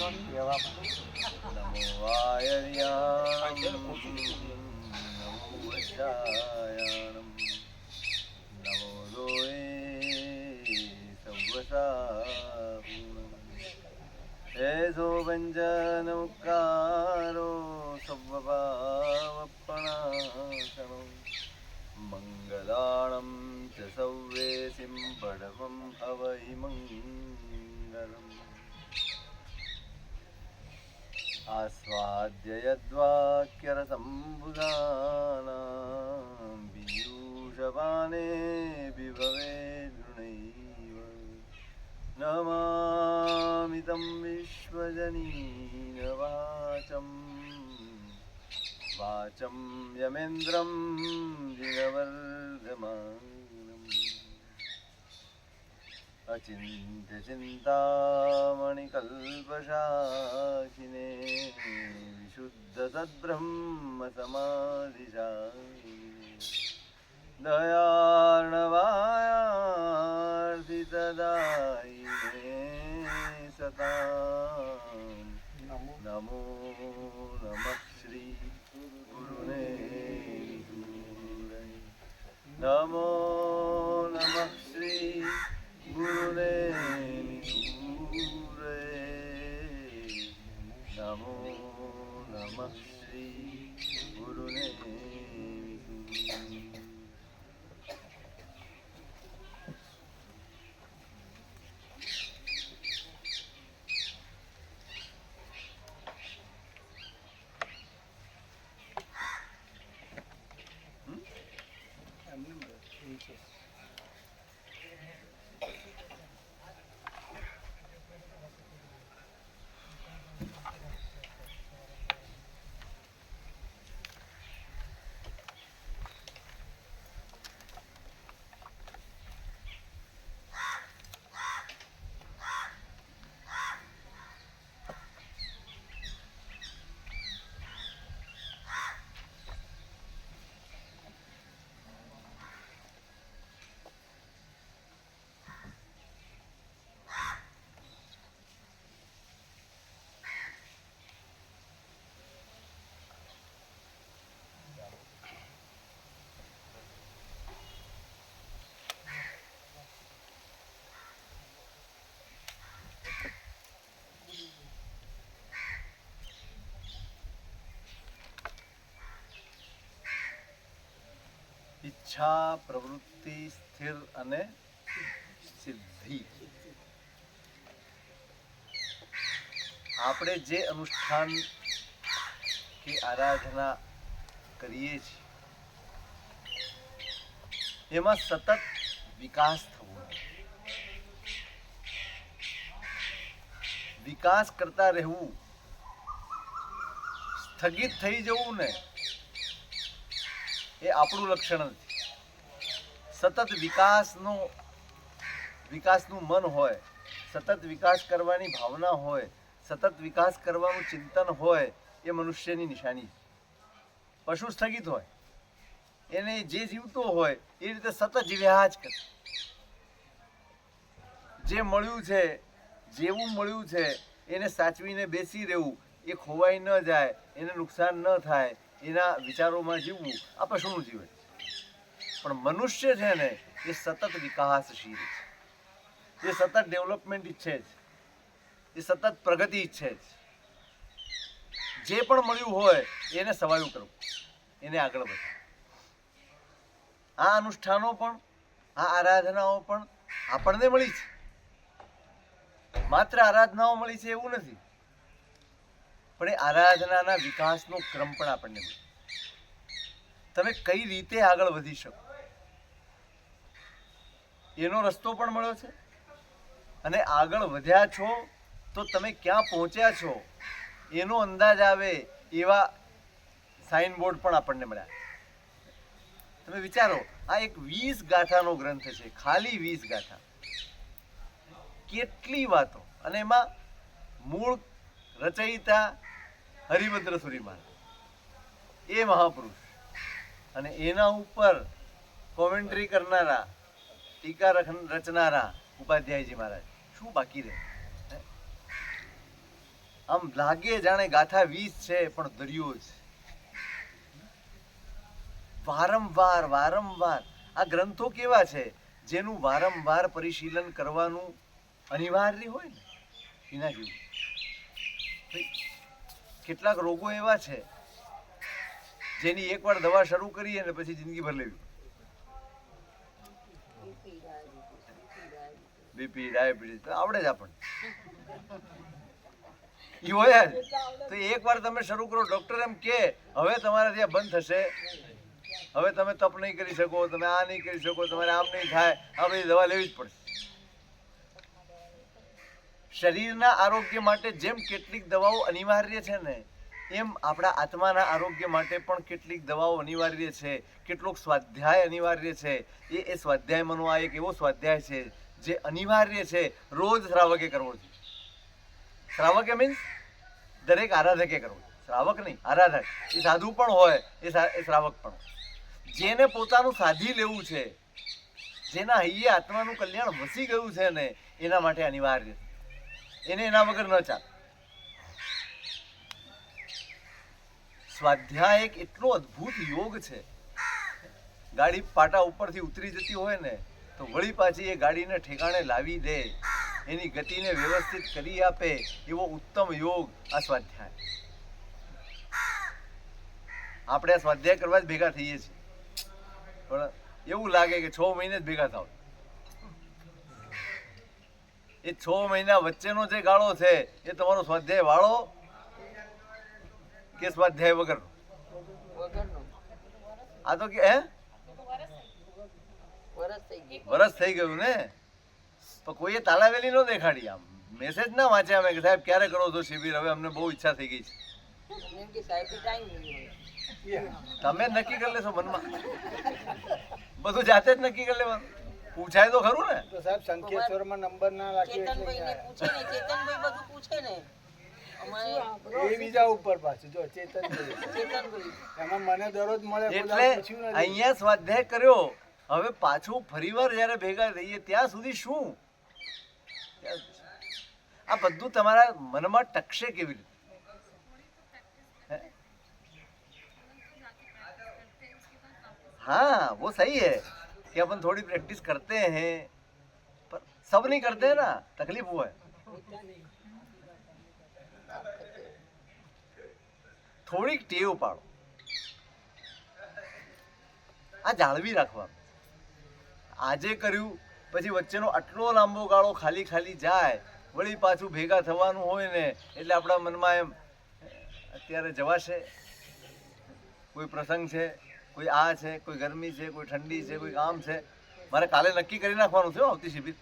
નમો વાયર્યાણમ નમો વચાયાણમ નમો લોએ સવ્વસાહુણમ એસો પંચનમુકારો સવ્વભાવપણાસણમ મંગલાણમ ચ સૌવેસિમ પડવમ હવૈ મંગલમ આસ્વાદ્ય યદ્વાક્યરસંભુગાનાં પીയൂષપાને બિભવેદૃણૈવ નમામિ तं વિશ્વજનીન વાચમ યમેન્દ્રં જિનવર્ધમાનम् અચિંત્ય ચિંતામણિકલ્પશાખિને વિશુદ્ધ સદ્બ્રહ્મ સમાધિશાયિને દયાર્ણવાયાર્થિતદાયિને સતાં નમો નમઃ શ્રી ગુરુને નમો નમઃ શ્રી ગુરુને નમો નમઃ શ્રી ગુરુને ઈચ્છા પ્રવૃત્તિ સ્થિર અને સિદ્ધિ. આપણે જે અનુષ્ઠાન કે આરાધના કરીએ છીએ એમાં સતત વિકાસ થવો, વિકાસ કરતા રહેવું. સ્થગિત થઈ જવું ને એ આપણું લક્ષણ નથી. સતત વિકાસનું મન હોય, સતત વિકાસ કરવાની ભાવના હોય, સતત વિકાસ કરવાનું ચિંતન હોય, એ મનુષ્યની નિશાની. પશુ સ્થગિત હોય, એને જે જીવતો હોય એ રીતે સતત જીવ્યા જ કરે. જે મળ્યું છે, જેવું મળ્યું છે એને સાચવીને બેસી રહેવું, એ ખોવાઈ ન જાય, એને નુકસાન ન થાય, એના વિચારોમાં જીવવું, આ પશુનું જીવન. પણ મનુષ્ય છે ને એ સતત વિકાસશીલ છે, એ સતત ડેવલપમેન્ટ ઈચ્છે છે, એ સતત પ્રગતિ ઈચ્છે છે. જે પણ મળ્યું હોય એને સવાયું કરવું, એને આગળ વધવું. આ અનુષ્ઠાનો પણ, આ આરાધનાઓ પણ આપણને મળી છે. માત્ર આરાધનાઓ મળી છે એવું નથી, પણ એ આરાધનાના વિકાસનો ક્રમ પણ આપણને મળે. તમે કઈ રીતે આગળ વધી શકો એનો રસ્તો પણ મળ્યો છે, અને આગળ વધ્યા છો તો તમે ક્યાં પહોંચ્યા છો એનો અંદાજ આવે એવા સાઇન બોર્ડ પણ આપણને મળ્યા. તમે વિચારો, આ એક 20 ગાથાનો ગ્રંથ છે, ખાલી 20 ગાથા. કેટલી વાતો, અને એમાં મૂળ રચયિતા હરિભદ્ર સુરી મહારાજ, એ મહાપુરુષ, અને એના ઉપર કોમેન્ટ્રી કરનારા, ટીકા રચનારા ઉપાધ્યાયજી મહારાજ. શું બાકી રહે? આમ લાગે જાણે ગાથા 20 છે પણ દરિયો છે. વારંવાર વારંવાર આ ગ્રંથો કેવા છે જેનું વારંવાર પરિશીલન કરવાનું અનિવાર્ય હોય ને એના જેવું. કેટલાક રોગો એવા છે જેની એકવાર દવા શરૂ કરીએ ને પછી જિંદગીભર લેવી. બીપી ડાયાબિટીસ આવડે જ આપણને ઈ હોય જ. તો એકવાર તમે શરૂ કરો, ડોક્ટર એમ કે હવે તમારાથી આ બંધ થશે, હવે તમે તપ નહીં કરી શકો, તમે આ નહીં કરી શકો, તમારે આમ નહીં થાય, આ બધી દવા લેવી જ પડશે. શરીરના આરોગ્ય માટે જેમ કેટલીક દવાઓ અનિવાર્ય છે ને એમ આપણા આત્માના આરોગ્ય માટે પણ કેટલીક દવાઓ અનિવાર્ય છે. કેટલોક સ્વાધ્યાય અનિવાર્ય છે. એ સ્વાધ્યાયમાંનો આ એક એવો સ્વાધ્યાય છે જે અનિવાર્ય છે, રોજ શ્રાવકે કરવો જોઈએ. શ્રાવકે મીન્સ દરેક આરાધકે કરવો. શ્રાવક નહીં, આરાધક. એ સાધુ પણ હોય, એ શ્રાવક પણ હોય. જેને પોતાનું સાધી લેવું છે, જેના હૈયે આત્માનું કલ્યાણ વસી ગયું છે ને એના માટે અનિવાર્ય છે. એને એના વગર ન ચાલે. સ્વાધ્યાય એક એટલો અદ્ભુત યોગ છે. ગાડી પાટા ઉપરથી ઉતરી જતી હોય ને તો વળી પાછી એ ગાડીને ઠેકાણે લાવી દે, એની ગતિને વ્યવસ્થિત કરી આપે એવો ઉત્તમ યોગ આ સ્વાધ્યાય. આપણે આ સ્વાધ્યાય કરવા જ ભેગા થઈએ છીએ, પણ એવું લાગે કે 6 મહિને જ ભેગા થાવ. એ 6 મહિના વચ્ચેનો જે ગાળો છે એ તમારો સ્વાધ્યાય વાળો કે સ્વાધ્યાય વગર? આ તો કે વરસ થઈ ગયું ને, તો કોઈએ તાલાવેલી ન દેખાડી, આમ મેસેજ ના વાંચ્યા અમે કે સાહેબ ક્યારે કરો છો શિબિર, હવે અમને બહુ ઈચ્છા થઈ ગઈ છે. તમે નક્કી કરી લેશો મનમાં, બધું જાતે જ નક્કી કરી લેવાનું. પૂછાય તો ખરું ને. તો સાહેબ શંકેશ્વરમાં નંબર ના લાગ્યો ચેતનભાઈને પૂછે ને, ચેતનભાઈ બધું પૂછે ને. એ બીજા ઉપર પાછું જો ચેતનભાઈ એમાં મને દરરોજ મળે. એટલે અહીંયા સ્વાધ્યાય કર્યો, હવે પાછું ફરીવાર જ્યારે ભેગા થઈએ ત્યાં સુધી શું આ બધું તમારા મનમાં ટકશે કેવી રીતે? हाँ वो सही है कि अपन थोड़ी प्रैक्टिस करते हैं, पर सब नहीं करते हैं ना, तकलीफ वो है. થોડીક ટેવ પાડો, આ જાળવી રાખવાનું. આજે કર્યું પછી વચ્ચેનો આટલો લાંબો ગાળો ખાલી ખાલી જાય, વળી પાછું ભેગા થવાનું હોય ને એટલે આપણા મનમાં એમ અત્યારે જવાશે, કોઈ પ્રસંગ છે, કોઈ આ છે, કોઈ ગરમી છે, કોઈ ઠંડી છે, કોઈ કામ છે, મારે કાલે નક્કી કરી નાખવાનું છે આવતી શિબિર.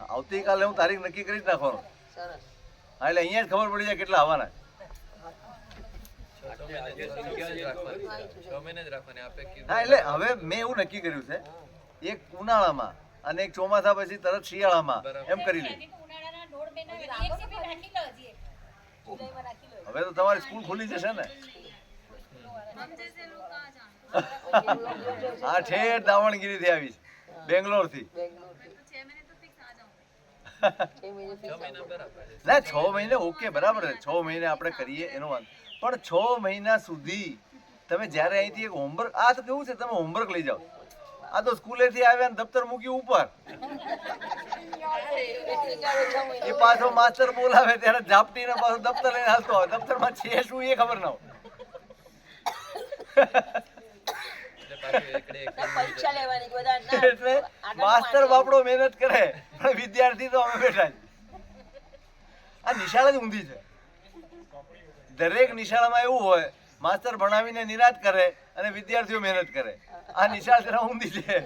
આવતીકાલે હું તારીખ નક્કી કરી જ નાખવાનું. હા એટલે અહીંયા જ ખબર પડી જાય કેટલા આવવાના. હા એટલે હવે મેં એવું નક્કી કર્યું છે, એક ઉનાળામાં અને એક ચોમાસા પછી તરત શિયાળામાં એમ કરી લઈએ. હવે તો તમારી સ્કૂલ ખુલી જશે ને. હા ઠેઠ દાવણગીરી થી આવીશ, બેંગ્લોર થી. ના 6 મહિને ઓકે બરાબર છે, 6 મહિને આપણે કરીએ એનો વાંધો, પણ 6 મહિના સુધી તમે જ્યારે અહીંથી એક હોમવર્ક, આ તો કેવું છે તમે હોમવર્ક લઈ જાઓ, આ તો સ્કૂલેથી આવ્યા ને દફતર મૂક્યું ઉપર, એ પાછો માસ્ટર બોલાવે ત્યારે ઝાપટીને પાછો દફતર લઈને હાલતો હોય, દફતરમાં છે શું એ ખબર ના હોય. એટલે માસ્ટર બાપડો મહેનત કરે પણ વિદ્યાર્થી તો અમે બેઠા છે. આ નિશાળ જ ઊંધી છે. દરેક નિશાળમાં એવું હોય, માસ્ટર ભણાવીને નિરાશ કરે અને વિદ્યાર્થીઓ મહેનત કરે. આ નિશાળ જરા ઊંધી છે,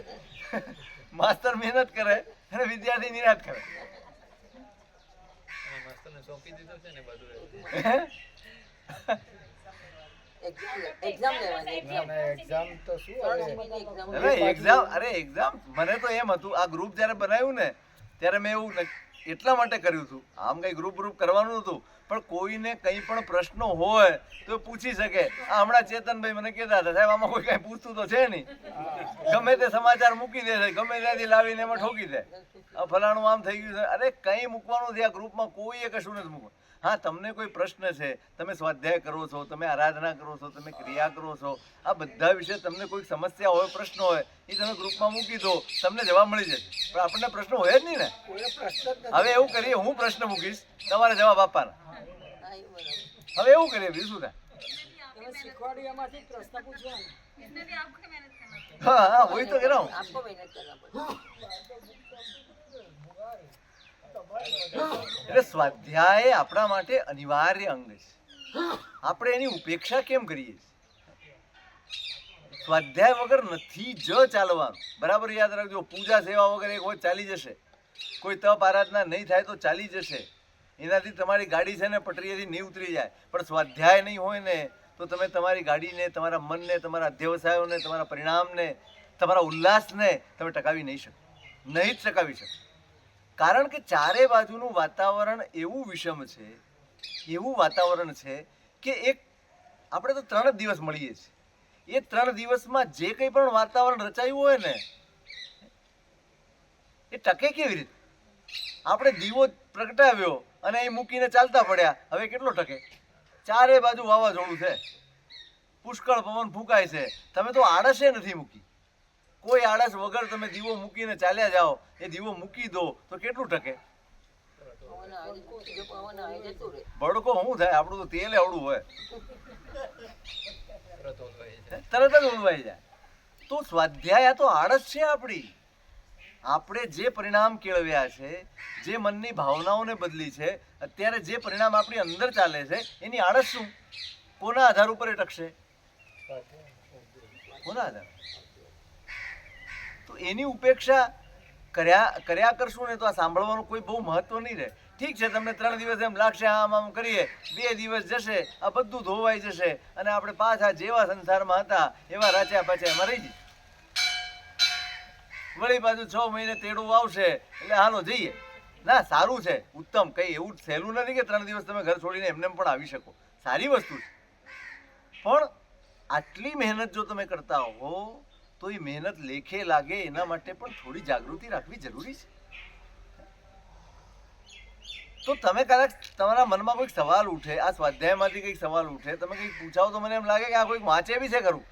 માસ્ટર મહેનત કરે અને વિદ્યાર્થી નિરાશ કરે. એક્ઝામ મને તો એમ હતું, આ ગ્રુપ જયારે બનાવ્યું ને ત્યારે મેં એવું એટલા માટે કર્યું હતું. આમ કંઈ ગ્રુપ કરવાનું હતું, પણ કોઈને કંઈ પણ પ્રશ્ન હોય તો પૂછી શકે. આ હમણાં ચેતનભાઈ મને કહેતા હતા, સાહેબ આમાં કોઈ કાંઈ પૂછતું તો છે નહીં, ગમે તે સમાચાર મૂકી દે છે, ગમે ત્યાંથી લાવીને એમાં ઠોકી દે, આ ફલાણું આમ થઈ ગયું છે. અરે કંઈ મૂકવાનું નથી, આ ગ્રુપમાં કોઈએ કશું નથી મૂકવાનું. હા, તમને કોઈ પ્રશ્ન છે, તમે સ્વાધ્યાય કરો છો, તમે આરાધના કરો છો, તમે ક્રિયા કરો છો, આ બધા વિશે તમને કોઈ સમસ્યા હોય, પ્રશ્ન હોય, એ તમે ગ્રુપમાં મૂકી દો, તમને જવાબ મળી જશે. પણ આપણને પ્રશ્ન હોય જ નહીં ને. કોઈને પ્રશ્ન જ નથી. હવે એવું કરીએ, હું પ્રશ્ન મૂકીશ, તમારે જવાબ આપવાના. હા, એ બરાબર. હવે એવું કરીએ, બીજું શું થાય? હા હા, વही तो कह रहा हूँ. आपको मेहनत करना पड़ेगा. એટલે સ્વાધ્યાય આપણા માટે અનિવાર્ય અંગ છે. આપણે એની ઉપેક્ષા કેમ કરીએ છીએ? સ્વાધ્યાય વગર નથી જ ચાલવાનું. બરાબર યાદ રાખજો, પૂજા સેવા વગર એક હોય ચાલી જશે, કોઈ તપ આરાધના નહીં થાય તો ચાલી જશે, એનાથી તમારી ગાડી છે ને પટરીએથી નહીં ઉતરી જાય. પણ સ્વાધ્યાય નહીં હોય ને તો તમે તમારી ગાડીને, તમારા મનને, તમારા અધ્યવસાયોને, તમારા પરિણામને, તમારા ઉલ્લાસને તમે ટકાવી નહીં શકો, નહીં જ ટકાવી શકો. કારણ કે ચારે બાજુનું વાતાવરણ એવું વિષમ છે, એવું વાતાવરણ છે કે એક આપણે તો 3 જ દિવસ મળીએ છીએ, એ 3 દિવસમાં જે કંઈ પણ વાતાવરણ રચાયું હોય ને એ ટકે કેવી રીતે? આપણે દીવો પ્રગટાવ્યો અને એ મૂકીને ચાલતા પડ્યા, હવે કેટલો ટકે? ચારે બાજુ વાવાઝોડું છે, પુષ્કળ પવન ફૂંકાય છે, તમે તો આળસે નથી મૂકી. કોઈ આળસ વગર તમે દીવો મૂકીને ચાલ્યા જાઓ, એ દીવો મૂકી દો તો કેટલું ટકે? પવન આવે, જો પવન આવે જતું રહે. ભડકો શું થાય? આપણું તો તેલ એવડું હોય, તરત જ ઓળવાઈ જાય. તો સ્વાધ્યાય આ તો આળસ છે આપણી. આપણે જે પરિણામ કેળવ્યા છે, જે મનની ભાવનાઓને બદલી છે, અત્યારે જે પરિણામ આપણી અંદર ચાલે છે, એની આળસ શું? કોના આધાર ઉપર એ ટકશે? કોના આધાર? તો એની ઉપેક્ષા કર્યા કરશું ને તો આ સાંભળવાનું કોઈ બહુ મહત્વ નહીં રહે. ઠીક છે, તમને 3 દિવસ એમ લાગશે, આમ કરીએ, 2 દિવસ જશે, આ બધું ધોવાઈ જશે અને આપણે પાછા જેવા સંસારમાં હતા એવા રાચ્યા પાછા એમાં રહી જઈએ. વળી પાછું 6 મહિને તેડું આવશે એટલે હાલો જઈએ. ના, સારું છે, ઉત્તમ. કંઈ એવું સહેલું નથી કે 3 દિવસ તમે ઘર છોડીને એમને પણ આવી શકો, સારી વસ્તુ છે. પણ આટલી મહેનત જો તમે કરતા હો તો એ મહેનત લેખે લાગે એના માટે પણ થોડી જાગૃતિ રાખવી જરૂરી છે. તો તમે કદાચ તમારા મનમાં કોઈક સવાલ ઉઠે, આ સ્વાધ્યાયમાંથી કંઈક સવાલ ઉઠે, તમે કંઈક પૂછાવો તો મને એમ લાગે કે આ કોઈક વાંચે બી છે ખરું.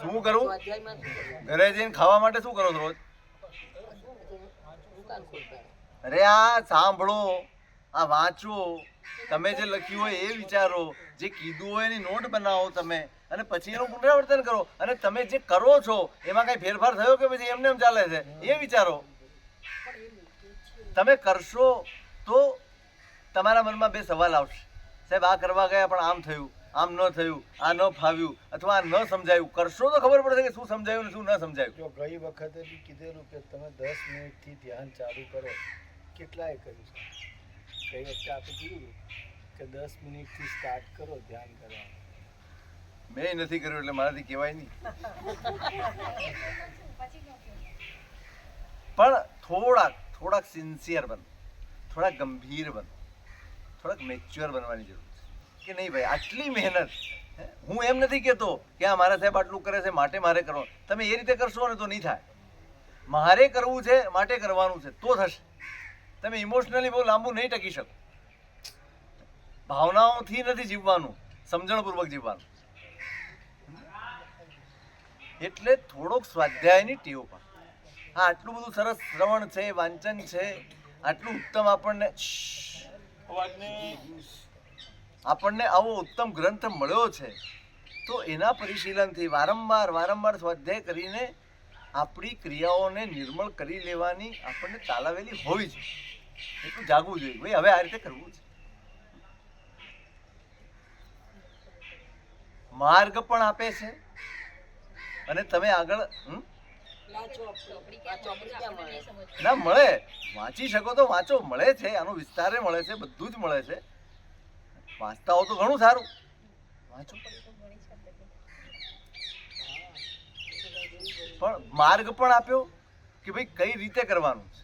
શું કરવું? સ્વાધ્યાયમાં શું કરવું? ઘરે જઈને ખાવા માટે શું કરો છો રોજ? દુકાન ખોલતા. અરે આ સાંભળો, આ વાંચો, તમે જે લખ્યું હોય એ વિચારો, જે કીધું હોય એની નોટ બનાવો તમે, અને પછી એનું પુનરાવર્તન કરો. અને તમે જે કરો છો એમાં કઈ ફેરફાર થયો કે પછી એમને એમ ચાલે છે એ વિચારો. તમે કરશો તો તમારા મનમાં 2 સવાલ આવશે, સાહેબ આ કરવા ગયા પણ આમ થયું, આમ ન થયું, આ ન ફાવ્યું, અથવા આ ન સમજાયું. કરશો તો ખબર પડશે કે શું સમજાયું ને શું ન સમજાયું. જો ગઈ વખતે બી કીધેલું કે તમે 10 મિનિટથી ધ્યાન ચાલુ કરો, કેટલાય કર્યું છે. ગઈ વખતે આપણે કીધું કે 10 મિનિટથી સ્ટાર્ટ કરો ધ્યાન કરવાનું. મેં નથી કર્યું એટલે મારાથી કહેવાય નહીં. પણ થોડાક સિન્સિયર બનો, થોડાક ગંભીર બનો, થોડાક મેચ્યોર બનવાની જરૂર છે કે નહીં ભાઈ આટલી મહેનત. હું એમ નથી કહેતો કે આ મારા સાહેબ આટલું કરે છે માટે મારે કરવાનું. તમે એ રીતે કરશો ને તો નહીં થાય. મારે કરવું છે માટે કરવાનું છે તો થશે. તમે ઇમોશનલી બહુ લાંબુ નહીં ટકી શકો. ભાવનાઓથી નથી જીવવાનું, સમજણપૂર્વક જીવવાનું. એટલે થોડોક સ્વાધ્યાયની ટેવ પણ. હા, આટલું બધું સરસ શ્રવણ છે, વાંચન છે, આટલું ઉત્તમ આપણને આવો ઉત્તમ ગ્રંથ મળ્યો છે, તો એના પરિશીલનથી વારંવાર સ્વાધ્યાય કરીને આપણી ક્રિયાઓને નિર્મળ કરી લેવાની આપણને તાલાવેલી હોવી જોઈએ. એટલું જાગવું જોઈએ, ભાઈ હવે આ રીતે કરવું છે. માર્ગ પણ આપે છે અને તમે આગળ ના મળે, વાંચી શકો તો વાંચો, મળે છે, આનો વિસ્તારે મળે છે, બધું જ મળે છે. વાંચતા હો તો ઘણું સારું, વાંચો. પણ માર્ગ પણ આપ્યો કે ભાઈ કઈ રીતે કરવાનું છે,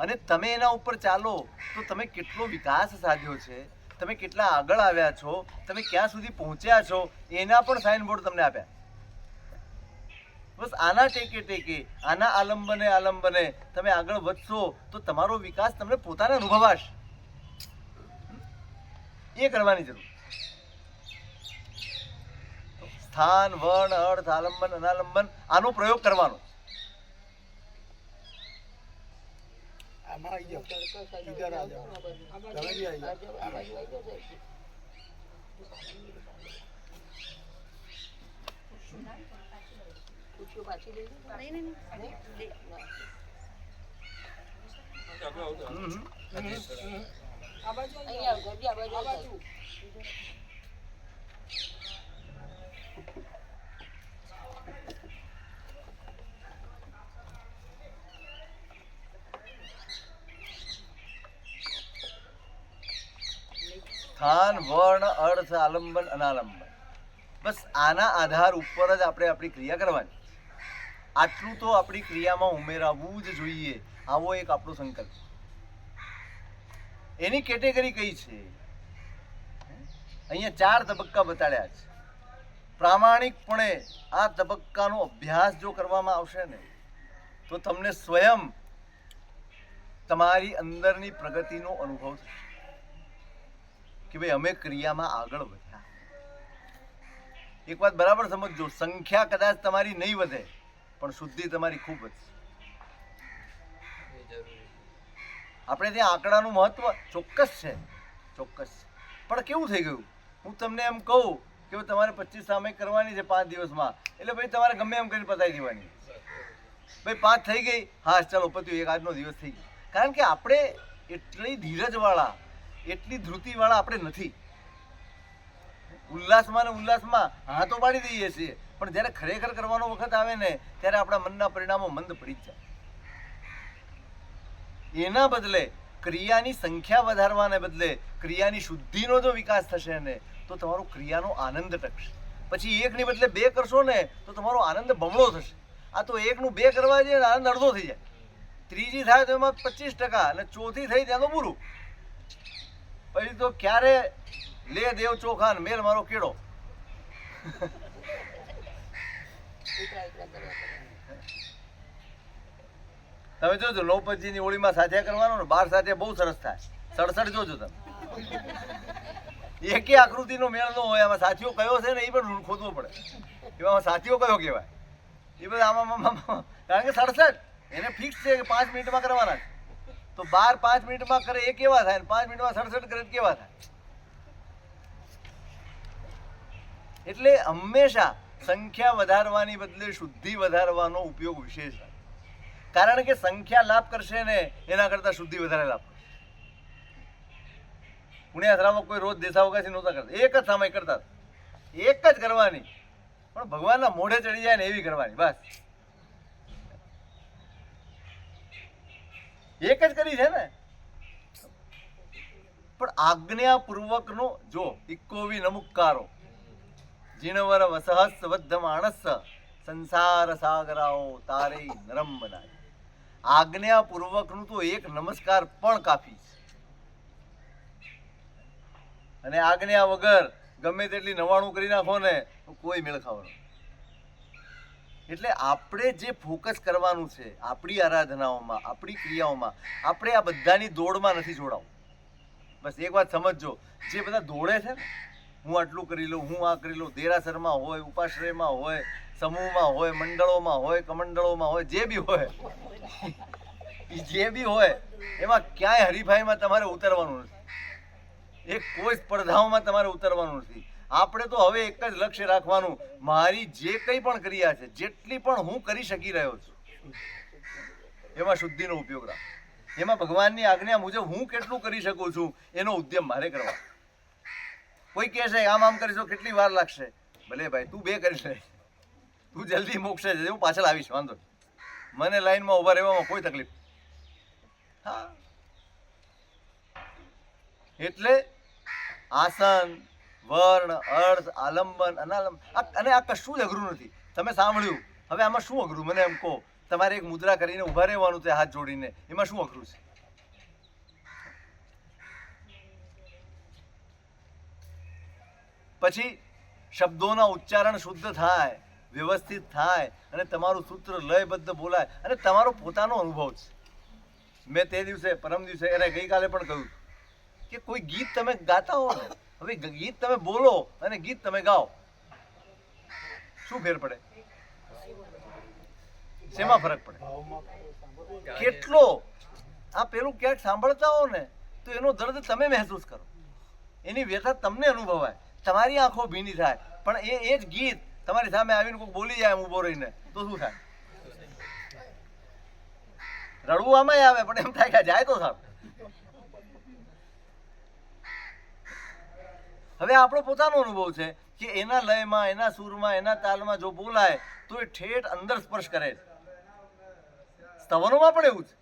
અને તમે એના ઉપર ચાલો તો તમે કેટલો વિકાસ સાધ્યો છે, તમે કેટલા આગળ આવ્યા છો, તમે ક્યાં સુધી પહોંચ્યા છો, એના પણ સાઇનબોર્ડ તમને આપ્યા. બસ આના ટેકે ટેકે, આના આલંબને આલંબને તમે આગળ વધશો તો તમારો વિકાસ તમને પોતાને અનુભવાશે. એ કરવાની જરૂર. સ્થાન, વર્ણ, અર્થ, આલંબન, અનાલંબન, આનો પ્રયોગ કરવાનો. આમાં આવી જાઓ, ઈધર આ જાઓ, તમે બી આવી જાઓ. આ બાજુ આવી જાઓ સાહેબ. ખુરશીઓ પાછી લઈ લો. નહીં? ના. અહીંયા આવો, ઘરથી આ બાજુ આવો. સ્થાન, વર્ણ, અર્થ, આલંબન, અનાલંબન, બસ આના આધાર ઉપર જ આપણે આપણી ક્રિયા કરવાની. આટલું તો આપણી ક્રિયામાં ઉમેરાવું જ જોઈએ. આવો એક આપણો સંકલ્પ. એની કેટેગરી કઈ છે? અહીંયા 4 તબક્કા બતાડ્યા છે. પ્રામાણિકપણે આ તબક્કાનો અભ્યાસ જો કરવામાં આવશે ને તો તમને સ્વયં તમારી અંદરની પ્રગતિનો અનુભવ થશે કે ભાઈ અમે ક્રિયામાં આગળ વધ્યા. એક વાત બરાબર સમજજો, સંખ્યા કદાચ તમારી નહીં વધે પણ શુદ્ધિ તમારી ખૂબ વધશે. આપણે ત્યાં આંકડાનું મહત્વ ચોક્કસ છે, ચોક્કસ છે. પણ કેવું થઈ ગયું, હું તમને એમ કહું કે તમારે 25 સામયિક કરવાની છે 5 દિવસમાં, એટલે ભાઈ તમારે ગમે એમ કરીને પતાવી દેવાની. ભાઈ 5 થઈ ગઈ, હા ચાલો પત્યું, એક આજનો દિવસ થઈ ગયો. કારણ કે આપણે એટલી ધીરજવાળા, એટલી ધૃતિવાળા આપણે નથી. ઉલ્લાસમાં ને ઉલ્લાસમાં હા તો પાડી દઈએ છીએ, પણ જ્યારે ખરેખર કરવાનો વખત આવે ને ત્યારે આપણા મનના પરિણામો મંદ પડી જ જાય. એના બદલે ક્રિયાની સંખ્યા વધારવાને બદલે ક્રિયાની શુદ્ધિનો જો વિકાસ થશે ને તો તમારો ક્રિયાનો આનંદ ટકશે. પછી 1 ની બદલે 2 કરશો ને તો તમારો આનંદ બમણો થશે. આ તો 1 નું 2 કરવા જઈએ આનંદ અડધો થઈ જાય, ત્રીજી થાય તો એમાં 25% અને ચોથી થઈ ત્યાં તો પૂરું. પછી તો ક્યારે લે દેવ ચોખા મેલ મારો કેળો. એકલા એકલા કર્યા કરે. તમે જોજો 9-25 ની હોળીમાં સાથિયા કરવાનો ને 12 સાથિયા બહુ સરસ થાય. 67 જોજો તમે, એકે આકૃતિનો મેળ ન હોય. આમાં સાથીઓ કયો છે ને એ પણ ખોદવો પડે, એમાં સાથીઓ કયો કહેવાય એ બધા આમાં. કારણ કે 67 એને ફિક્સ છે કે 5 મિનિટમાં કરવાના છે. તો 12 5 મિનિટમાં કરે એ કેવા થાય, 5 મિનિટમાં 67 કરે કેવા થાય. એટલે હંમેશા સંખ્યા વધારવાની બદલે શુદ્ધિ વધારવાનો ઉપયોગ વિશેષ છે. કારણ કે સંખ્યા લાભ કરશે ને એના કરતા શુદ્ધિ વધારે લાભ કરશે. પુણ્યાશ્રામમાં કોઈ રોજ દેસાવકાશી નહોતા કરતા, એક જ સમય કરતા, એક જ કરવાની, પણ ભગવાનના મોઢે ચડી જાય ને એવી કરવાની, બસ એક જ કરી છે ને. પણ આજ્ઞાપૂર્વકનો જો ઇક્કોવી નમુક્કારો જીણવર વસહસ્સ વદ્ધ માણસ સંસાર સાગરાઓ તારે નરમ બનાય. આજ્ઞાપૂર્વકનું તો એક નમસ્કાર પણ કાફી છે, અને આજ્ઞા વગર ગમે તેટલી 99 કરી નાખો ને તો કોઈ મેળ ખાવાનો. એટલે આપણે જે ફોકસ કરવાનું છે આપણી આરાધનાઓમાં, આપણી ક્રિયાઓમાં, આપણે આ બધાની દોડમાં નથી જોડાવું. બસ એક વાત સમજજો, જે બધા દોડે છે ને હું આટલું કરી લઉં, હું આ કરી લઉં, દેરાસરમાં હોય, ઉપાશ્રયમાં હોય, સમૂહમાં હોય, મંડળોમાં હોય, કમંડળોમાં હોય, જે બી હોય, જે બી હોય એમાં ક્યાંય હરીફાઈમાં તમારે ઉતરવાનું નથી. એક કોઈ સ્પર્ધાઓમાં તમારે ઉતરવાનું નથી. આપણે તો હવે એક જ લક્ષ્ય રાખવાનું, મારી જે કંઈ પણ ક્રિયા છે, જેટલી પણ હું કરી શકી રહ્યો છું એમાં શુદ્ધિનો ઉપયોગ રાખ. એમાં ભગવાનની આજ્ઞા મુજબ હું કેટલું કરી શકું છું એનો ઉદ્યમ મારે કરવા. કોઈ કહે છે આમ આમ કરીશ તો કેટલી વાર લાગશે, ભલે ભાઈ તું 2 કરી લે, તું જલ્દી મોક્ષે જજે, હું પાછળ આવીશ, વાંધો નહીં, મને લાઈનમાં ઊભા રહેવામાં કોઈ તકલીફ. હા, એટલે આસન, વર્ણ, અર્થ, આલંબન, અનાલંબન, અને આ કશું જ અઘરું નથી. તમે સાંભળ્યું, હવે આમાં શું અઘરું મને એમ કહો, તમારે એક મુદ્રા કરીને ઊભા રહેવાનું છે હાથ જોડીને, એમાં શું અઘરું છે? પછી શબ્દોના ઉચ્ચારણ શુદ્ધ થાય, વ્યવસ્થિત થાય અને તમારું સૂત્ર લયબદ્ધ બોલાય અને તમારો પોતાનો અનુભવ છે. મેં તે દિવસે પરમ દિવસે અને ગઈકાલે પણ કહ્યું કે કોઈ ગીત તમે ગાતા હો ને, હવે ગીત તમે બોલો અને ગીત તમે ગાઓ, શું ફેર પડે? શેમાં ફરક પડે? ભાવમાં સાંભળો. કેટલો આ પેલું ક્યાંક સાંભળતા હો ને તો એનો દર્દ તમે મહેસૂસ કરો, એની વ્યથા તમને અનુભવાય, તમારી આંખો ભીની થાય, પણ એ જ ગીત તમારી સામે આવીને કોઈ બોલી જાય ઊભો રહીને તો શું થાય? રડવું આમાંય આવે પણ એમ થાય કે જાય તો સારું. હવે આપણો પોતાનો અનુભવ છે કે એના લયમાં, એના સૂરમાં, એના તાલમાં જો બોલાય તો એ ઠેઠ અંદર સ્પર્શ કરે છે. સ્તવનોમાં પણ એવું છે.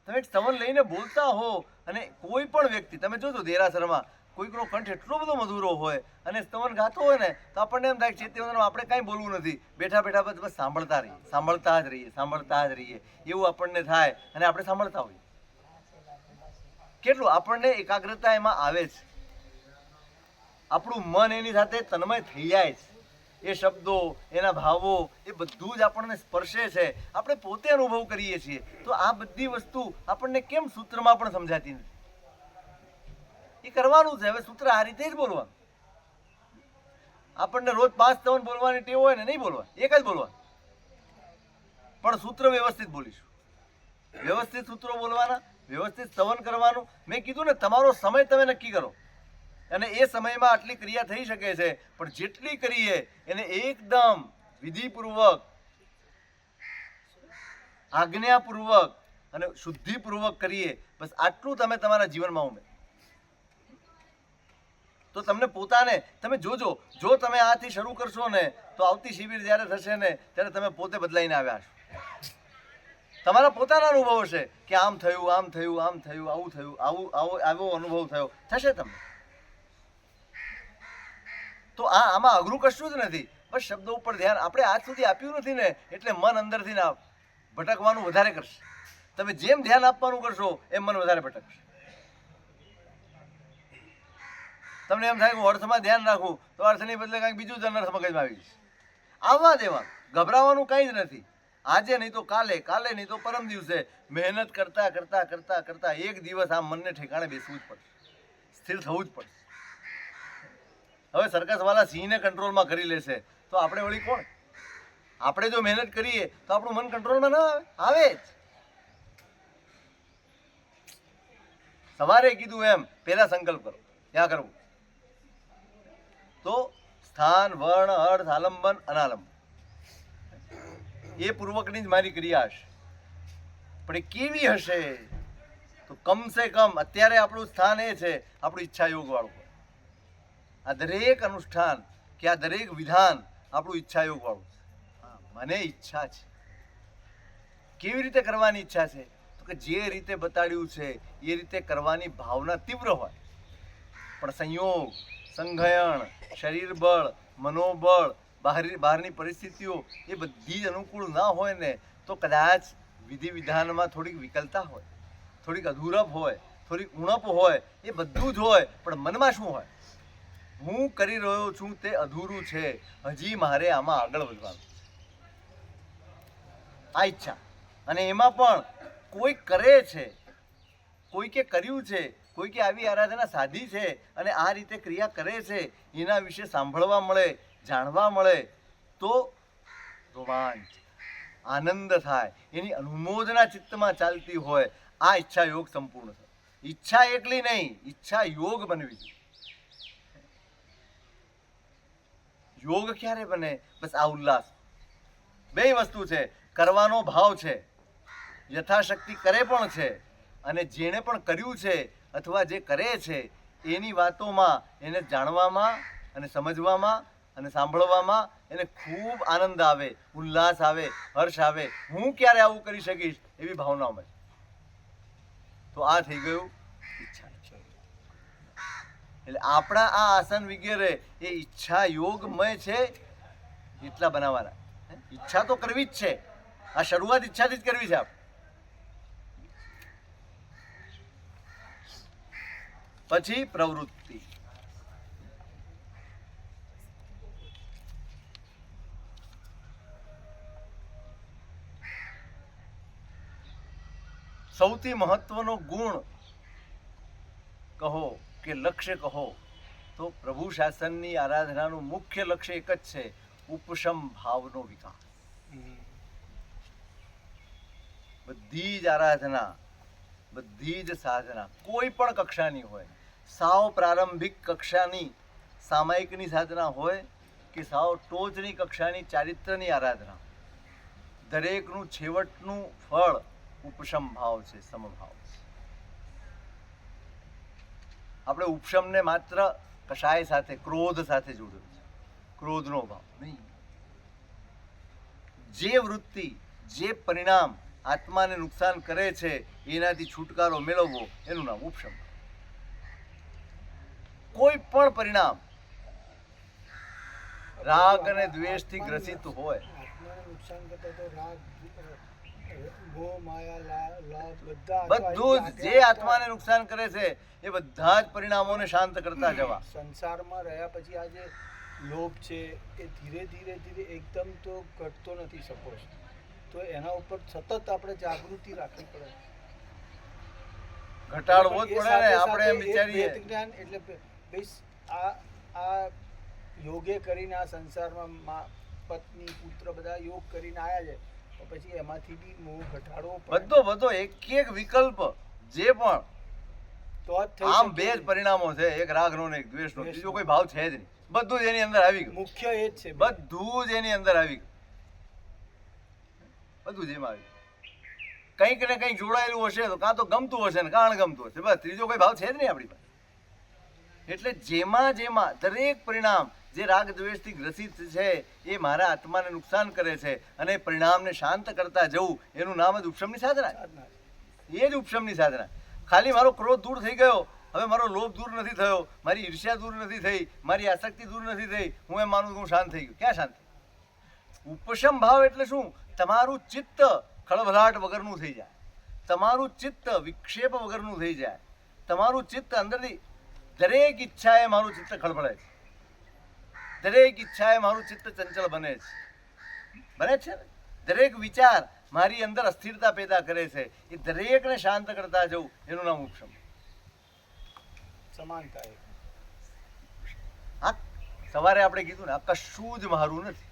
તમે એક સ્તવન લઈને બોલતા હો અને કોઈ પણ વ્યક્તિ તમે જોજો દેરાસરમાં કોઈકનો કંઠ એટલો બધો મધુરો હોય અને સ્તવન ગાતો હોય ને તો આપણને એમ થાય કે ચેતવનમાં આપણે કાંઈ બોલવું નથી, બેઠા બેઠા બસ સાંભળતા રહીએ, સાંભળતા જ રહીએ, સાંભળતા જ રહીએ, એવું આપણને થાય અને આપણે સાંભળતા હોઈએ. કેટલું આપણને એકાગ્રતા એમાં આવે છે, આપણું મન એની સાથે તન્મય થઈ જાય છે. એ શબ્દો, એના ભાવો, એ બધું જ આપણને સ્પર્શે છે, આપણે પોતે અનુભવ કરીએ છીએ. તો આ બધી વસ્તુ આપણને કેમ સૂત્રમાં પણ સમજાતી નથી? એ કરવાનું છે. હવે સૂત્ર આ રીતે જ બોલવાનું. આપણને રોજ 5 સ્તવન બોલવાની ટેવ હોય ને, નહીં બોલવા, એક જ બોલવા, પણ સૂત્ર વ્યવસ્થિત બોલીશું. વ્યવસ્થિત સૂત્રો બોલવાના, વ્યવસ્થિત સ્તવન કરવાનું. મેં કીધું ને, તમારો સમય તમે નક્કી કરો અને એ સમયમાં આટલી ક્રિયા થઈ શકે છે, પણ જેટલી કરીએ એને એકદમ વિધિપૂર્વક, આજ્ઞાપૂર્વક અને શુદ્ધિપૂર્વક કરીએ. બસ આટલું તમે તમારા જીવનમાં ઉમેરો તો તમને પોતાને તમે જોજો. જો તમે આથી શરૂ કરશો ને તો આવતી શિબિર જ્યારે થશે ને ત્યારે તમે પોતે બદલાઈને આવ્યા છો. તમારા પોતાના અનુભવ હશે કે આમ થયું, આમ થયું, આમ થયું, આવું થયું, આવો અનુભવ થયો થશે તમને. તો આમાં અઘરું કશું જ નથી. બસ શબ્દો ઉપર ધ્યાન આપણે આજ સુધી આપ્યું નથી ને એટલે મન અંદરથી ના ભટકવાનું વધારે કરશે. તમે જેમ ધ્યાન આપવાનું કરશો એમ મન વધારે ભટકશે. તમને એમ થાય કે હું અર્થમાં ધ્યાન રાખું તો અર્થની બદલે કંઈક બીજું જ અનર્થ મગજમાં આવી જશે. આવવા દેવાનું, ગભરાવાનું કંઈ જ નથી. આજે નહીં તો કાલે, કાલે નહીં તો પરમ દિવસે મહેનત કરતા કરતા કરતા કરતા એક દિવસ આ મનને ઠેકાણે બેસવું જ પડશે, સ્થિર થવું જ પડશે. હવે સર્કસવાળા સિંહને કંટ્રોલમાં કરી લેશે તો આપણે વળી કોણ? આપણે જો મહેનત કરીએ તો આપણું મન કંટ્રોલમાં ના આવે? આવે જ. સવારે કીધું એમ પહેલા સંકલ્પ કરો, ક્યાં કરવું? તો સ્થાન, વર્ણ, અર્થ, આલંબન, અનાલંબન એ પૂર્વકની જ મારી ક્રિયા હશે. પણ એ કેવી હશે? તો કમસે કમ અત્યારે આપણું સ્થાન એ છે આપણું ઈચ્છા યોગ વાળું. આ દરેક અનુષ્ઠાન કે આ દરેક વિધાન આપણું ઈચ્છા યોગ વાળું છે. મને ઈચ્છા છે. કેવી રીતે કરવાની ઈચ્છા છે? તો કે જે રીતે બતાડ્યું છે એ રીતે કરવાની ભાવના તીવ્ર હોય, પણ સંયોગ, સંઘયણ, શરીર બળ, મનોબળ, બહારની પરિસ્થિતિઓ એ બધી જ અનુકૂળ ના હોય ને તો કદાચ વિધિ વિધાનમાં થોડીક વિકલતા હોય, થોડીક અધૂરપ હોય, થોડીક ઉણપ હોય, એ બધું જ હોય. પણ મનમાં શું હોય? હું કરી રહ્યો છું તે અધૂરું છે, હજી મારે આમાં આગળ વધવાનું. આ ઈચ્છા. અને એમાં પણ કોઈ કરે છે, કોઈકે કર્યું છે, કોઈકે આવી આરાધના સાધી છે અને આ રીતે ક્રિયા કરે છે, એના વિશે સાંભળવા મળે, જાણવા મળે તો રોમાંચ, આનંદ થાય, એની અનુમોદના ચિત્તમાં ચાલતી હોય. આ ઈચ્છા યોગ સંપૂર્ણ થાય. ઈચ્છા એકલી નહીં, ઈચ્છા યોગ બનવી જોઈએ. યોગ ક્યારે બને? બસ આ ઉલ્લાસ. બે વસ્તુ છે, કરવાનો ભાવ છે, યથાશક્તિ કરે પણ છે, અને જેણે પણ કર્યું છે અથવા જે કરે છે એની વાતોમાં, એને જાણવામાં અને સમજવામાં અને સાંભળવામાં એને ખૂબ આનંદ આવે, ઉલ્લાસ આવે, હર્ષ આવે. હું ક્યારે આવું કરી શકીશ એવી ભાવના મળે. તો આ થઈ ગયું ઈચ્છા. એટલે આપણા આ આસન વગેરે એ ઈચ્છા યોગમય છે એટલા બનાવવાના. ઈચ્છા તો કરવી જ છે, આ શરૂઆત ઈચ્છાથી જ કરવી છે આપણે. પછી પ્રવૃત્તિ. સૌથી મહત્વનો ગુણ કહો કે લક્ષ્ય કહો તો પ્રભુ શાસનની આરાધનાનું મુખ્ય લક્ષ્ય એક જ છે, ઉપશમ ભાવનો વિકાસ. બધી જ આરાધના, બધી જ સાધના કોઈ પણ કક્ષાની હોય, સાવ પ્રારંભિક કક્ષાની સામાયિકની સાધના હોય કે સાવ ટોચની કક્ષાની ચારિત્રની આરાધના, દરેકનું છેવટનું ફળ ઉપશમ ભાવ છે, સમભાવ છે. આપણે ઉપશમને માત્ર કશાય સાથે, ક્રોધ સાથે જોડ્યો છે, ક્રોધનો ભાવ નહીં. જે વૃત્તિ, જે પરિણામ આત્માને નુકસાન કરે છે એનાથી છુટકારો મેળવવો એનું નામ ઉપશમ. કોઈ પણ પરિણામ રાગ અને દ્વેષથી ગ્રસિત હોય, આત્માને નુકસાન કરતા તો રાગ, મોહ, માયા, લાભ બધા બધું જ જે આત્માને નુકસાન કરે છે એ બધા જ પરિણામોને શાંત કરતા જવા. સંસારમાં રહ્યા પછી આ જે લોભ છે એ ધીરે ધીરે ધીરે એકદમ તો ઘટતો નથી સપોઝ, તો એના ઉપર સતત આપણે જાગૃતિ રાખવી પડે. ઘટાડવો જ એ પડે ને. સાથે આપણે એમ સાથે એક વિચારીએ ભેદ જ્ઞાન એટલે ભાઈ આ યોગે કરીને આ સંસારમાં પત્ની પુત્ર બધા યોગ કરીને આવ્યા છે, તો પછી એમાંથી બી મોહ ઘટાડવો પડે. બધો એક એક વિકલ્પ જે પણ તો જ થઈ આમ શકે. બે જ પરિણામો છે, એક રાગનો ને એક દ્વેષનો, બીજો કોઈ ભાવ છે જ નહીં. બધું જ એની અંદર આવી ગયું, મુખ્ય એ જ છે. બધું જ એની અંદર આવી ગયું, બધું જ એમાં આવી ગયું. કંઈક ને કંઈક જોડાયેલું હશે તો કાં તો ગમતું હશે ને કાં અણગમતું હશે, બસ ત્રીજો કોઈ ભાવ છે જ નહીં આપણી પાસે. એટલે જેમાં દરેક પરિણામ જે રાગ દ્વેષથી ગ્રસિત છે એ મારા આત્માને નુકસાન કરે છે અને પરિણામને શાંત કરતા જવું એનું નામ જ ઉપશમની સાધના છે. એ જ ઉપશમની સાધના. ખાલી મારો ક્રોધ દૂર થઈ ગયો, હવે મારો લોભ દૂર નથી થયો, મારી ઈર્ષ્યા દૂર નથી થઈ, મારી આસક્તિ દૂર નથી થઈ, હું એમ માનું કે હું શાંત થઈ ગયો. ક્યાં શાંતિ? ઉપશમ ભાવ એટલે શું? તમારું ચિત્ત ખળભળાટ વગરનું થઈ જાય, તમારું ચિત્ત વિક્ષેપ વગરનું થઈ જાય, તમારું ચિત્ત અંદરથી દરેક ઈચ્છાએ મારું ચિત્ત ખળભળે છે, દરેક ઈચ્છાએ મારું ચિત્ત ચંચળ બને છે ને. દરેક વિચાર મારી અંદર અસ્થિરતા પેદા કરે છે, એ દરેકને શાંત કરતા જવું એનું નામ ઉપશમ. સમાનતા એ. આ સવારે આપણે કીધું ને, આ કશું જ મારું નથી.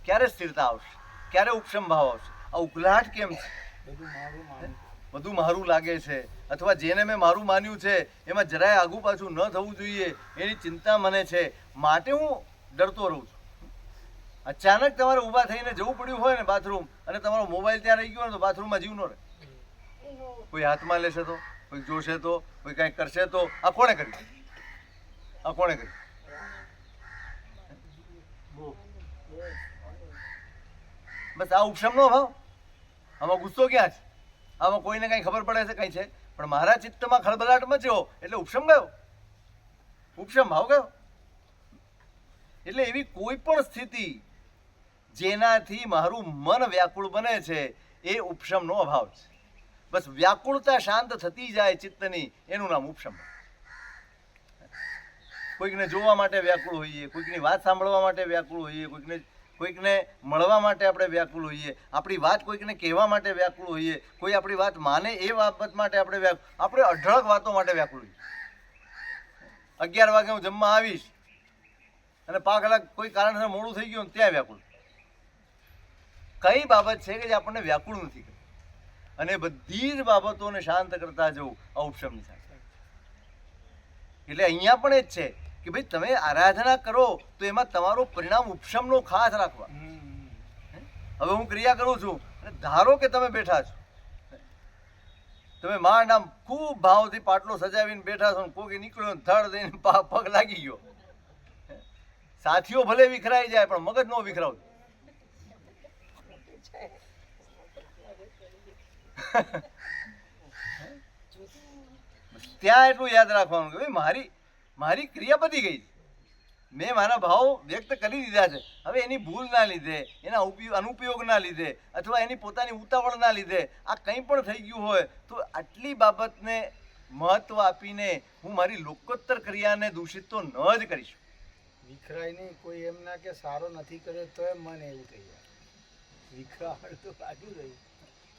ક્યારે સ્થિરતા આવશે? ક્યારે ઉપશમ ભાવ આવશે? આ ઉકલાટ કેમ છે? બધું મારું માનું. બધું મારું લાગે છે, અથવા જેને મેં મારું માન્યું છે એમાં જરાય આગુ પાછું ન થવું જોઈએ એની ચિંતા મને છે, માટે હું ડરતો રહું છું. અચાનક તમારે ઊભા થઈને જવું પડ્યું હોય ને બાથરૂમ, અને તમારો મોબાઈલ ત્યાં રહી ગયો ને તો બાથરૂમમાં જીવ ન રહે. કોઈ હાથમાં લેશે તો, કોઈ જોશે તો, કોઈ કંઈક કરશે તો. આ કોણે કર્યું? આ કોણે કર્યું? બસ આ ઉપશમનો ભાવ. આમાં ગુસ્સો ક્યાં છે? આમાં કોઈને કંઈ ખબર પડે છે કંઈ છે? પણ મારા ચિત્તમાં ખળભળાટ મચ્યો એટલે ઉપશમ ગયો, ઉપશમ ભાવ ગયો. એટલે એવી કોઈ પણ સ્થિતિ જેનાથી મારું મન વ્યાકુળ બને છે એ ઉપશમનો અભાવ છે. બસ વ્યાકુળતા શાંત થતી જાય ચિત્તની, એનું નામ ઉપશમ. કોઈકને જોવા માટે વ્યાકુળ હોઈએ, કોઈકની વાત સાંભળવા માટે વ્યાકુળ હોઈએ, કોઈકને મળવા માટે આપણે વ્યાકુળ હોઈએ, આપણી વાત કોઈકને કહેવા માટે વ્યાકુળ હોઈએ, કોઈ આપણી વાત માને એ બાબત માટે આપણે અઢળક વાતો માટે વ્યાકુળ હોઈએ. 11 વાગે હું જમવા આવીશ અને 5 કલાક કોઈ કારણસર મોડું થઈ ગયું ત્યાં વ્યાકુળ. કઈ બાબત છે કે જે આપણને વ્યાકુળ નથી કરતી? અને બધી જ બાબતોને શાંત કરતા જવું આ ઉપશમની સાથે. એટલે અહીંયા પણ એ જ છે કે ભાઈ તમે આરાધના કરો તો એમાં તમારો પરિણામ ઉપશમનો ખાસ રાખવા. હવે હું ક્રિયા કરું છું અને ધારો કે તમે બેઠા છો, તમે માંડ આમ ખૂબ ભાવથી પાટલો સજાવીને બેઠા છો, કોઈ નીકળ્યો ધડ દઈને પગ લાગી ગયો. સાથીઓ ભલે વિખરાઈ જાય પણ મગજ નો વિખરાવજો. ત્યાં એટલું યાદ રાખવાનું કે ભાઈ મારી ક્રિયા પતી ગઈ, મેં મારા ભાવ વ્યક્ત કરી દીધા છે. હવે એની ભૂલના લીધે, એના અનુપયોગના લીધે અથવા એની પોતાની ઉતાવળના લીધે આ કંઈ પણ થઈ ગયું હોય તો આટલી બાબતને મહત્વ આપીને હું મારી લોકોત્તર ક્રિયાને દૂષિત તો ન જ કરીશ. વિખરાય નહીં. કોઈ એમ ના કે સારો નથી કર્યો તોય મન એવું થઈ જાય. વિખરાવડ તો લાગ્યું રહ્યું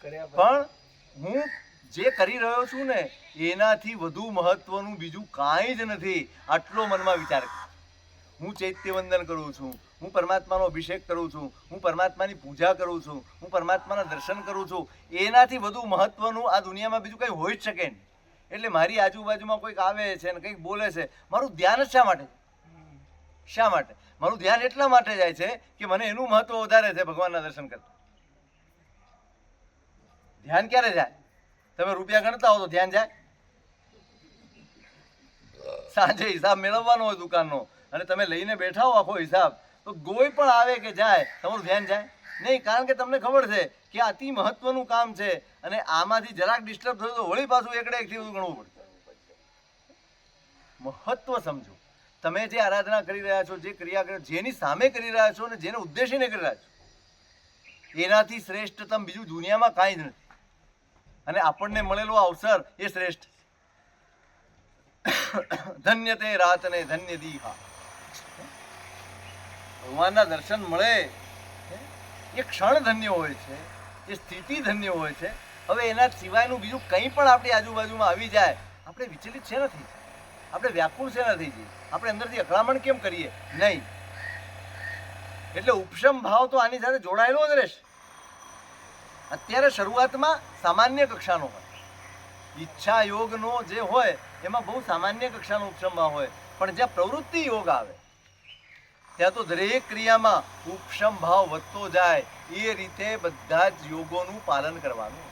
કર્યા પણ હું જે કરી રહ્યો છું ને એનાથી વધુ મહત્વનું બીજું કાંઈ જ નથી. આટલો મનમાં વિચાર કર. હું ચૈત્ય વંદન કરું છું, હું પરમાત્માનો અભિષેક કરું છું, હું પરમાત્માની પૂજા કરું છું, હું પરમાત્માના દર્શન કરું છું, એનાથી વધુ મહત્વનું આ દુનિયામાં બીજું કંઈ હોઈ જ શકે નહીં. એટલે મારી આજુબાજુમાં કોઈક આવે છે ને કંઈક બોલે છે, મારું ધ્યાન જ શા માટે? શા માટે? મારું ધ્યાન એટલા માટે જાય છે કે મને એનું મહત્વ વધારે છે ભગવાનના દર્શન કરતા. ધ્યાન ક્યારે જાય? તમે રૂપિયા ગણતા હો તો ધ્યાન જાય. સાંજે હિસાબ મેળવવાનો હોય દુકાનનો અને તમે લઈને બેઠા હો આખો હિસાબ, તો કોઈ પણ આવે કે જાય તમારું ધ્યાન જાય નહીં. કારણ કે તમને ખબર છે કે આ અતિ મહત્વનું કામ છે અને આમાંથી જરાક ડિસ્ટર્બ થયું તો વળી પાછું એકડે એકથી બધું ગણવું પડે. મહત્વ સમજો. તમે જે આરાધના કરી રહ્યા છો, જે ક્રિયા કરી, જેની સામે કરી રહ્યા છો અને જેને ઉદ્દેશીને કરી રહ્યા છો, એનાથી શ્રેષ્ઠતમ બીજું દુનિયામાં કાંઈ જ નથી. અને આપણને મળેલો અવસર એ શ્રેષ્ઠ. ધન્ય તે રાત ને ધન્ય દીહા. ભગવાનના દર્શન મળે એ ક્ષણ ધન્ય હોય છે, એ સ્થિતિ ધન્ય હોય છે. હવે એના સિવાયનું બીજું કંઈ પણ આપણી આજુબાજુમાં આવી જાય, આપણે વિચલિત છે નથી, આપણે વ્યાકુળ છે નથી જઈએ, આપણે અંદરથી અકળામણ કેમ કરીએ? નહીં. એટલે ઉપશમ ભાવ તો આની સાથે જોડાયેલો જ રહેશે. અત્યારે શરૂઆતમાં સામાન્ય કક્ષાનો હોય, ઈચ્છા યોગનો જે હોય એમાં બહુ સામાન્ય કક્ષાનો ઉપશમ ભાવ હોય. પણ જ્યાં પ્રવૃત્તિ યોગ આવે ત્યાં તો દરેક ક્રિયામાં ઉપશમ ભાવ વધતો જાય. એ રીતે બધા જ યોગોનું પાલન કરવાનું.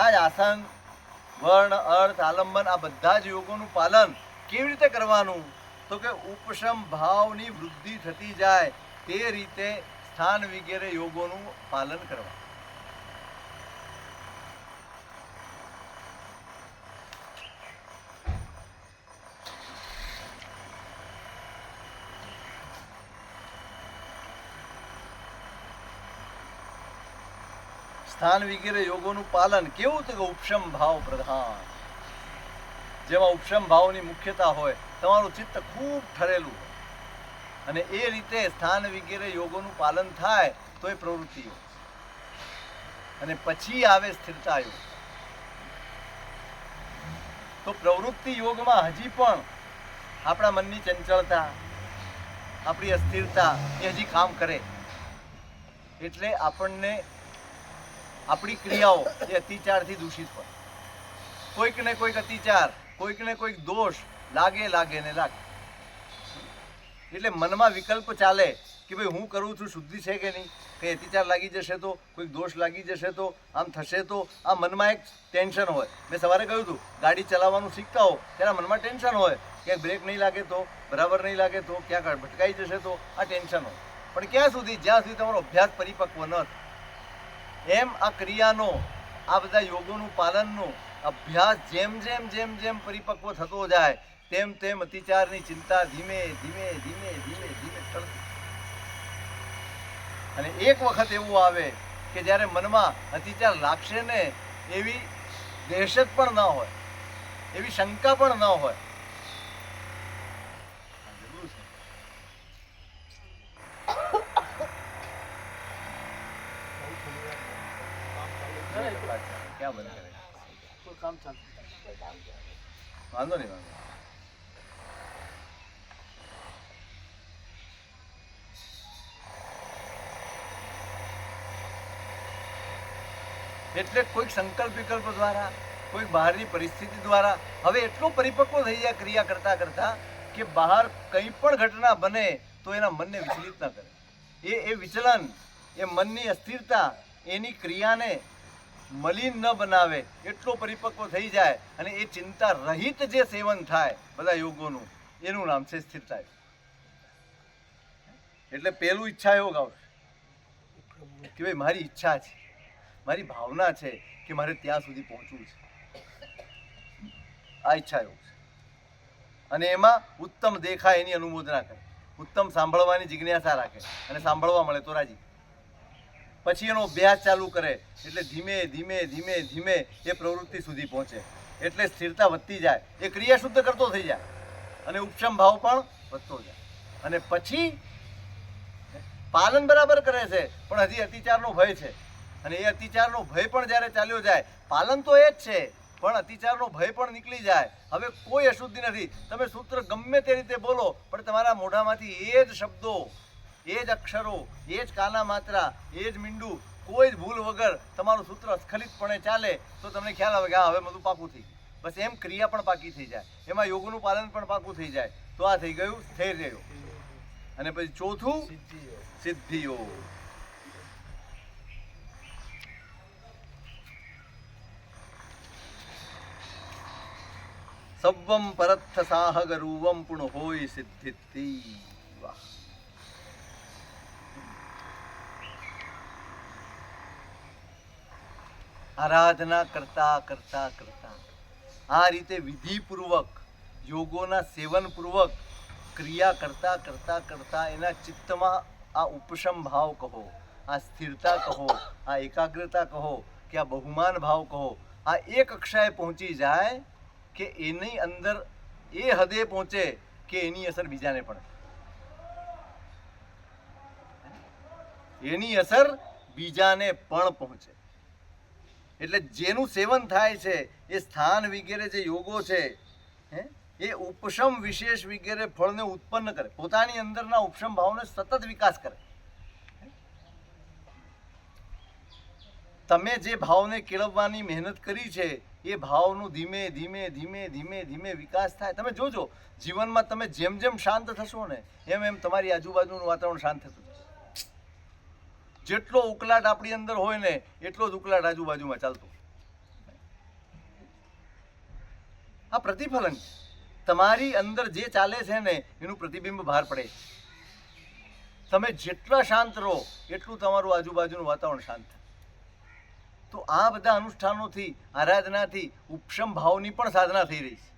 આ જ આસન, વર્ણ, અર્થ, આલંબન, આ બધા જ યોગોનું પાલન કેવી રીતે કરવાનું? તો કે ઉપશમ ભાવની વૃદ્ધિ થતી જાય તે રીતે સ્થાન વગેરે યોગોનું પાલન કરવા. સ્થાન વગેરે યોગોનું પાલન કેવું? તો કે ઉપશમ ભાવ પ્રધાન. જેમાં ઉપશમ ભાવની મુખ્યતા હોય, તમારું ચિત્ત ખૂબ ઠરેલું હોય અને એ રીતે સ્થાન વગેરે યોગોનું પાલન થાય તો એ પ્રવૃત્તિ યોગ. અને પછી આવે સ્થિરતા યોગ. તો પ્રવૃત્તિ યોગમાં હજી પણ આપણા મનની ચંચળતા, આપણી અસ્થિરતા એ હજી કામ કરે. એટલે આપણને આપણી ક્રિયાઓ એ અતિચારથી દૂષિત હોય. કોઈક ને કોઈક અતિચાર, કોઈક ને કોઈક દોષ લાગે ને લાગે. એટલે મનમાં વિકલ્પ ચાલે કે ભાઈ હું કરું છું શુદ્ધિ છે કે નહીં, કંઈ અતિચાર લાગી જશે તો, કોઈક દોષ લાગી જશે તો, આમ થશે તો. આ મનમાં એક ટેન્શન હોય. મેં સવારે કહ્યું હતું, ગાડી ચલાવવાનું શીખતા હો ત્યારે મનમાં ટેન્શન હોય, ક્યાંક બ્રેક નહીં લાગે તો, બરાબર નહીં લાગે તો, ક્યાંક ભટકાઈ જશે તો, આ ટેન્શન હોય. પણ ક્યાં સુધી? જ્યાં સુધી તમારો અભ્યાસ પરિપક્વ ન થાય. એમ આ ક્રિયાનો, આ બધા યોગોનું પાલનનો અભ્યાસ જેમ જેમ જેમ જેમ પરિપક્વ થતો જાય તેમ તેમ અતિચારની ચિંતા ધીમે ધીમે ધીમે ધીમે ધીમે ટળતી. અને એક વખત એવું આવે કે જ્યારે મનમાં અતિચાર લાગશે ને એવી દહેશત પણ ન હોય, એવી શંકા પણ ન હોય. ક્યાં બંધ કરે? કોઈ કામ ચાલુ. વાંધો નહીં, વાંધો. એટલે કોઈક સંકલ્પ વિકલ્પ દ્વારા, કોઈક બહારની પરિસ્થિતિ દ્વારા હવે એટલો પરિપક્વ થઈ જાય ક્રિયા કરતા કરતા કે બહાર કંઈ પણ ઘટના બને તો એના મનને વિચલિત ન કરે. એ વિચલન, એ મનની અસ્થિરતા એની ક્રિયાને મલિન ન બનાવે એટલો પરિપક્વ થઈ જાય. અને એ ચિંતા રહિત જે સેવન થાય બધા યોગોનું, એનું નામ છે સ્થિરતા યોગ. એટલે પેલું ઈચ્છા યોગ આવશે કે ભાઈ મારી ઈચ્છા છે, મારી ભાવના છે કે મારે ત્યાં સુધી પહોંચવું છે. આ ઈચ્છા યોગ છે. અને એમાં ઉત્તમ દેખાય એની અનુમોદના કરે, ઉત્તમ સાંભળવાની જિજ્ઞાસા રાખે અને સાંભળવા મળે તો રાજી. પછી એનો અભ્યાસ ચાલુ કરે એટલે ધીમે ધીમે ધીમે ધીમે એ પ્રવૃત્તિ સુધી પહોંચે, એટલે સ્થિરતા વધતી જાય, એ ક્રિયા શુદ્ધ કરતો થઈ જાય અને ઉપશમ ભાવ પણ વધતો જાય. અને પછી પાલન બરાબર કરે છે પણ હજી અતિચારનો ભય છે, અને એ અતિચારનો ભય પણ જ્યારે ચાલ્યો જાય, પાલન તો એ જ છે પણ અતિચારનો ભય પણ નીકળી જાય. હવે કોઈ અશુદ્ધિ નથી, તમે સૂત્ર ગમે તે રીતે બોલો પણ તમારા મોઢામાંથી એ જ શબ્દો, એ જ અક્ષરો, એ જ કાના માત્રા, એ જ મીંડું, કોઈ જ ભૂલ વગર તમારું સૂત્ર અસ્ખલિતપણે ચાલે તો તમને ખ્યાલ આવે કે હા હવે બધું પાકું થઈ ગયું. બસ એમ ક્રિયા પણ પાકી થઈ જાય, એમાં યોગનું પાલન પણ પાકું થઈ જાય, તો આ થઈ ગયું સ્થૈર્ય યોગ. અને પછી ચોથું સિદ્ધિ યોગ. સવ્વમ પરત્થ સાહગરૂવમ પુણ હોય સિદ્ધિ. વાહ. આરાધના કરતા કરતા કરતા આ રીતે વિધિપૂર્વક યોગોના સેવનપૂર્વક ક્રિયા કરતા કરતા કરતા એના ચિત્તમાં આ ઉપશમ ભાવ કહો, આ સ્થિરતા કહો, આ એકાગ્રતા કહો કે આ બહુમાન ભાવ કહો, આ એક કક્ષાએ પહોંચી જાય કે એની અંદર એ હદે પહોંચે કે એની અસર બીજાને પડે, એની અસર બીજાને પણ પહોંચે. એટલે જેનું સેવન થાય છે એ સ્થાન વગેરે જે યોગો છે એ ઉપશમ વિશેષ વગેરે ફળને ઉત્પન્ન કરે, પોતાની અંદરના ઉપશમ ભાવને સતત વિકાસ કરે. તમે જે ભાવને કેળવવાની મહેનત કરી છે એ ભાવનું ધીમે ધીમે ધીમે ધીમે ધીમે વિકાસ થાય. તમે જોજો જીવનમાં તમે જેમ જેમ શાંત થશો ને એમ એમ તમારી આજુબાજુનું વાતાવરણ શાંત થતું જશે. જેટલો ઉકલાટ આપણી અંદર હોય ને એટલો જ ઉકલાટ આજુબાજુમાં ચાલતો. આ પ્રતિફલન તમારી અંદર જે ચાલે છે ને એનું પ્રતિબિંબ બહાર પડે. તમે જેટલા શાંત રહો એટલું તમારું આજુબાજુનું વાતાવરણ શાંત થાય. તો આ બધા અનુષ્ઠાનોથી, આરાધનાથી ઉપશમ ભાવની પણ સાધના થઈ રહી છે.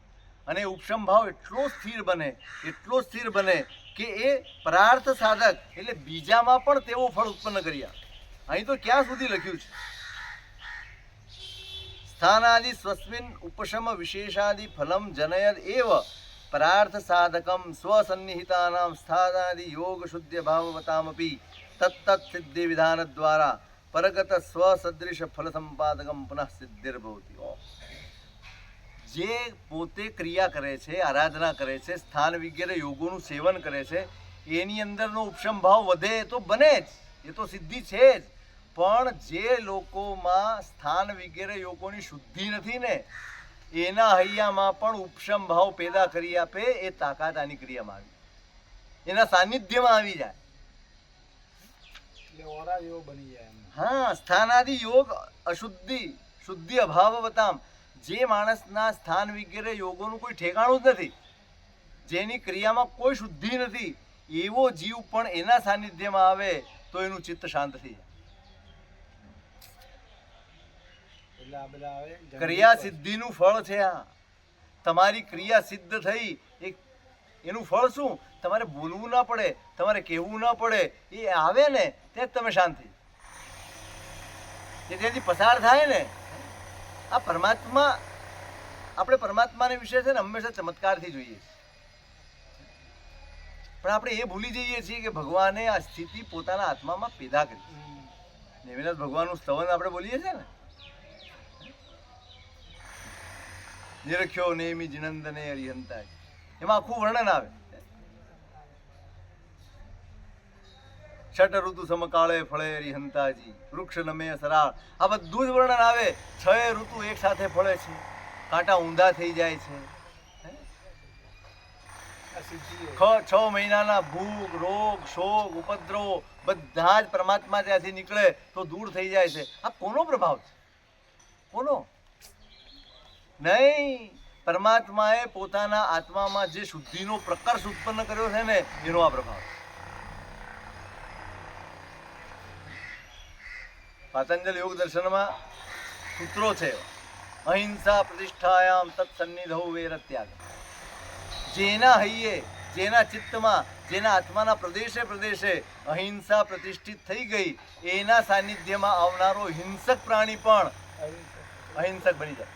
અને ઉપશમ ભાવ એટલો સ્થિર બને, એટલો સ્થિર બને કે એ પરાર્થ સાધક એટલે બીજામાં પણ તેવો ફળ ઉત્પન્ન કરી આપે. અહીં તો ક્યાં સુધી લખ્યું છે? સ્થાનાદિ સ્વસ્મિન ઉપશમ વિશેષાદિ ફલમ જનયદ એવ પરાર્થ સાધકમ સ્વસન્નિહિતાનામ સ્થાનાદિ યોગ શુદ્ધ ભાવવતામપી તત્તત સિદ્ધિ વિધાન દ્વારા પરગત સ્વસદૃશ ફલ સંપાદકમ પુનઃ સિદ્ધિર્ભવતી. જે પોતે ક્રિયા કરે છે, આરાધના કરે છે, સ્થાન વગેરે યોગોનું સેવન કરે છે, એની અંદરનો ઉપશમ ભાવ વધે તો બને જ, એ તો સિદ્ધિ છે જ. પણ જે લોકોમાં સ્થાન વગેરે યોગોની શુદ્ધિ નથી ને એના હૈયામાં પણ ઉપશમ ભાવ પેદા કરી આપે એ તાકાત આની ક્રિયામાં આવી, એના સાનિધ્યમાં આવી જાય. એટલે ઓરા જેવો બની જાય એમ. હા, સ્થાનાદિ યોગ અશુદ્ધિ શુદ્ધિ અભાવવતામ. જે માણસના સ્થાન વગેરે યોગોનું કોઈ ઠેકાણું જ નથી, જેની ક્રિયામાં કોઈ શુદ્ધિ નથી, એવો જીવ પણ એના સાનિધ્યમાં આવે તો એનું ચિત્ત શાંત થઈ જાય. એટલે આ બધા આવે ક્રિયા સિદ્ધિનું ફળ છે આ. તમારી ક્રિયા સિદ્ધ થઈ એનું ફળ શું? તમારે બોલવું ના પડે, તમારે કહેવું ના પડે, એ આવે ને ત્યાં જ તમે શાંત થઈ. એ ત્યાંથી પસાર થાય ને આ પરમાત્મા, આપણે પરમાત્માને વિશે છે ને હંમેશા ચમત્કારથી જોઈએ, પણ આપણે એ ભૂલી જઈએ છીએ કે ભગવાને આ સ્થિતિ પોતાના આત્મામાં પેદા કરી. નેમિનાથ ભગવાનનું સ્તવન આપણે બોલીએ છીએ ને, નિરખ્યો નેમિ જિનંદને હરિહંતા, એમાં આખું વર્ણન આવે. છઠ ઋતુ સમકાળે ફળે હરિહંતાજી, વૃક્ષ નમે સરાળ, આ બધું જ વર્ણન આવે. 6 ઋતુ એક સાથે ફળે છે, કાંટા ઊંધા થઈ જાય છે, 6 મહિનાના ભૂખ, રોગ, શોક, ઉપદ્રવો બધા જ પરમાત્મા ત્યાંથી નીકળે તો દૂર થઈ જાય છે. આ કોનો પ્રભાવ છે? કોનો? નહીં, પરમાત્માએ પોતાના આત્મામાં જે શુદ્ધિનો પ્રકર્ષ ઉત્પન્ન કર્યો છે ને એનો આ પ્રભાવ. પાતંજલ યોગ દર્શનમાં સૂત્રો છે, અહિંસા પ્રતિષ્ઠાયામ તત્સન્નિધૌ વેર ત્યાગ. જેના હૈયે, જેના ચિત્તમાં, જેના આત્માના પ્રદેશે પ્રદેશે અહિંસા પ્રતિષ્ઠિત થઈ ગઈ, એના સાનિધ્યમાં આવનારો હિંસક પ્રાણી પણ અહિંસક બની જાય.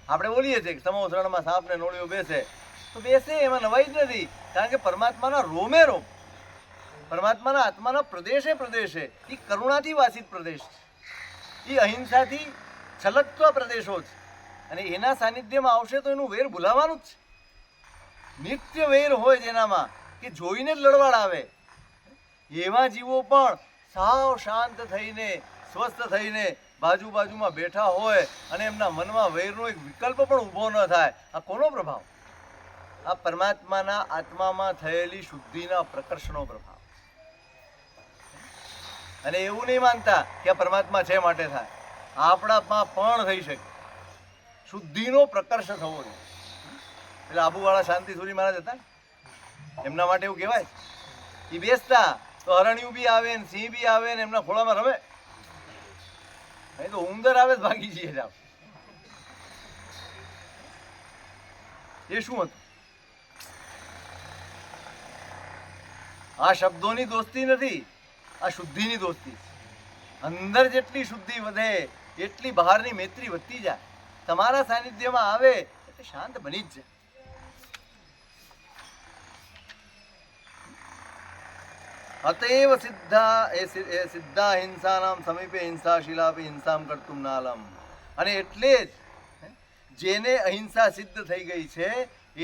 આપણે બોલીએ છીએ કે સમોસરણમાં સાપ ને નોળિયો બેસે, તો બેસે, એમાં નવાઈ જ નથી. કારણ કે પરમાત્માના રોમે રોમ, પરમાત્માના આત્માના પ્રદેશે પ્રદેશે એ કરુણાથી વાસિત પ્રદેશ છે, એ અહિંસાથી છલકતો પ્રદેશો છે. અને એના સાનિધ્યમાં આવશે તો એનું વેર ભૂલાવાનું જ છે. નિત્ય વેર હોય જેનામાં, કે જોઈને જ લડવાડ આવે, એવા જીવો પણ સાવ શાંત થઈને, સ્વસ્થ થઈને બાજુમાં બેઠા હોય અને એમના મનમાં વૈરનો એક વિકલ્પ પણ ઊભો ન થાય. આ કોનો પ્રભાવ? આ પરમાત્માના આત્મામાં થયેલી શુદ્ધિના પ્રકર્ષનો પ્રભાવ. અને એવું નહીં માનતા કે આ પરમાત્મા છે માટે થાય, આપણામાં પણ થઈ શકે. શુદ્ધિનો પ્રકર્ષ થવો જોઈએ. એટલે આબુવાળા શાંતિ સૂરી મહારાજ હતા, એમના માટે એવું કહેવાય, એ બેસતા તો હરણિયું બી આવે ને સિંહ બી આવે ને એમના ખોળામાં રમે. અહીં તો ઉંદર આવે ભાગી જઈએ જાવ. એ શું હતું? આ શબ્દોની દોસ્તી નથી, આ શુદ્ધિની દોસ્તી. અંદર જેટલી શુદ્ધિ વધે એટલી બહારની મૈત્રી વધતી જાય. તમારા સાનિધ્યમાં આવે એટલે શાંત બની જ જાય. અતએવ સિદ્ધા હિંસાનામ સમીપે હિંસાશીલાપી હિંસામ કર્તુમ નાલમ. અને એટલે જ જેને અહિંસા સિદ્ધ થઈ ગઈ છે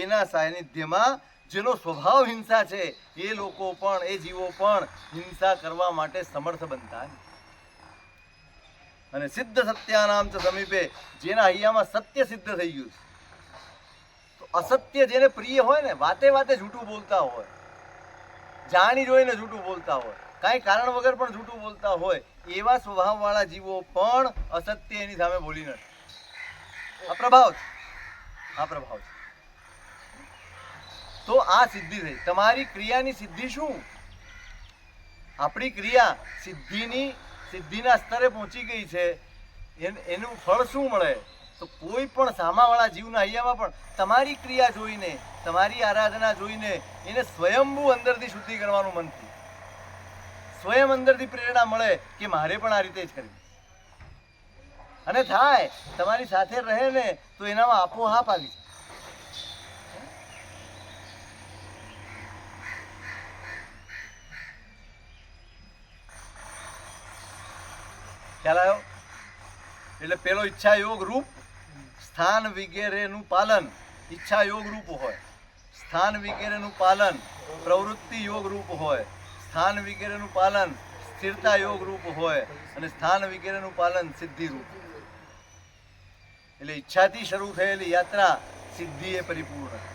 એના સાનિધ્યમાં જેનો સ્વભાવ હિંસા છે એ લોકો પણ, એ જીવો પણ હિંસા કરવા માટે સમર્થ બનતા. અને સિદ્ધ સત્યાનામ ચ સમીપે, જેના હૈયામાં સત્ય સિદ્ધ થઈ ગયું છે. તો અસત્ય જેને પ્રિય હોય ને, વાતે વાતે જૂઠું બોલતા હોય, જાણી જોઈને જૂઠું બોલતા હોય, કાંઈ કારણ વગર પણ જૂઠું બોલતા હોય, એવા સ્વભાવવાળા જીવો પણ અસત્ય એની સામે બોલી નથી. આ પ્રભાવ છે, આ પ્રભાવ છે. તો આ સિદ્ધિ થઈ. તમારી ક્રિયાની સિદ્ધિ શું? આપણી ક્રિયા સિદ્ધિના સ્તરે પહોંચી ગઈ છે. એનું ફળ શું મળે? તો કોઈ પણ સામાવાળા જીવના હૈયામાં પણ તમારી ક્રિયા જોઈને, તમારી આરાધના જોઈને એને સ્વયંભૂ અંદરથી શુદ્ધિ કરવાનું મન થયું. સ્વયં અંદરથી પ્રેરણા મળે કે મારે પણ આ રીતે જ કરવી. અને થાય, તમારી સાથે રહે ને તો એનામાં આપોઆપ આવી જાય. ખ્યાલ આવ્યો? એટલે પેલો ઈચ્છા યોગ રૂપ, સ્થાન વગેરેનું પાલન. ઈચ્છા યોગ રૂપ હોય, સ્થાન વગેરેનું પાલન પ્રવૃત્તિ યોગ રૂપ હોય, સ્થાન વગેરેનું પાલન સ્થિરતા યોગ રૂપ હોય, અને સ્થાન વગેરેનું પાલન સિદ્ધિ રૂપ. એટલે ઈચ્છાથી શરૂ થયેલી યાત્રા સિદ્ધિએ પરિપૂર્ણ.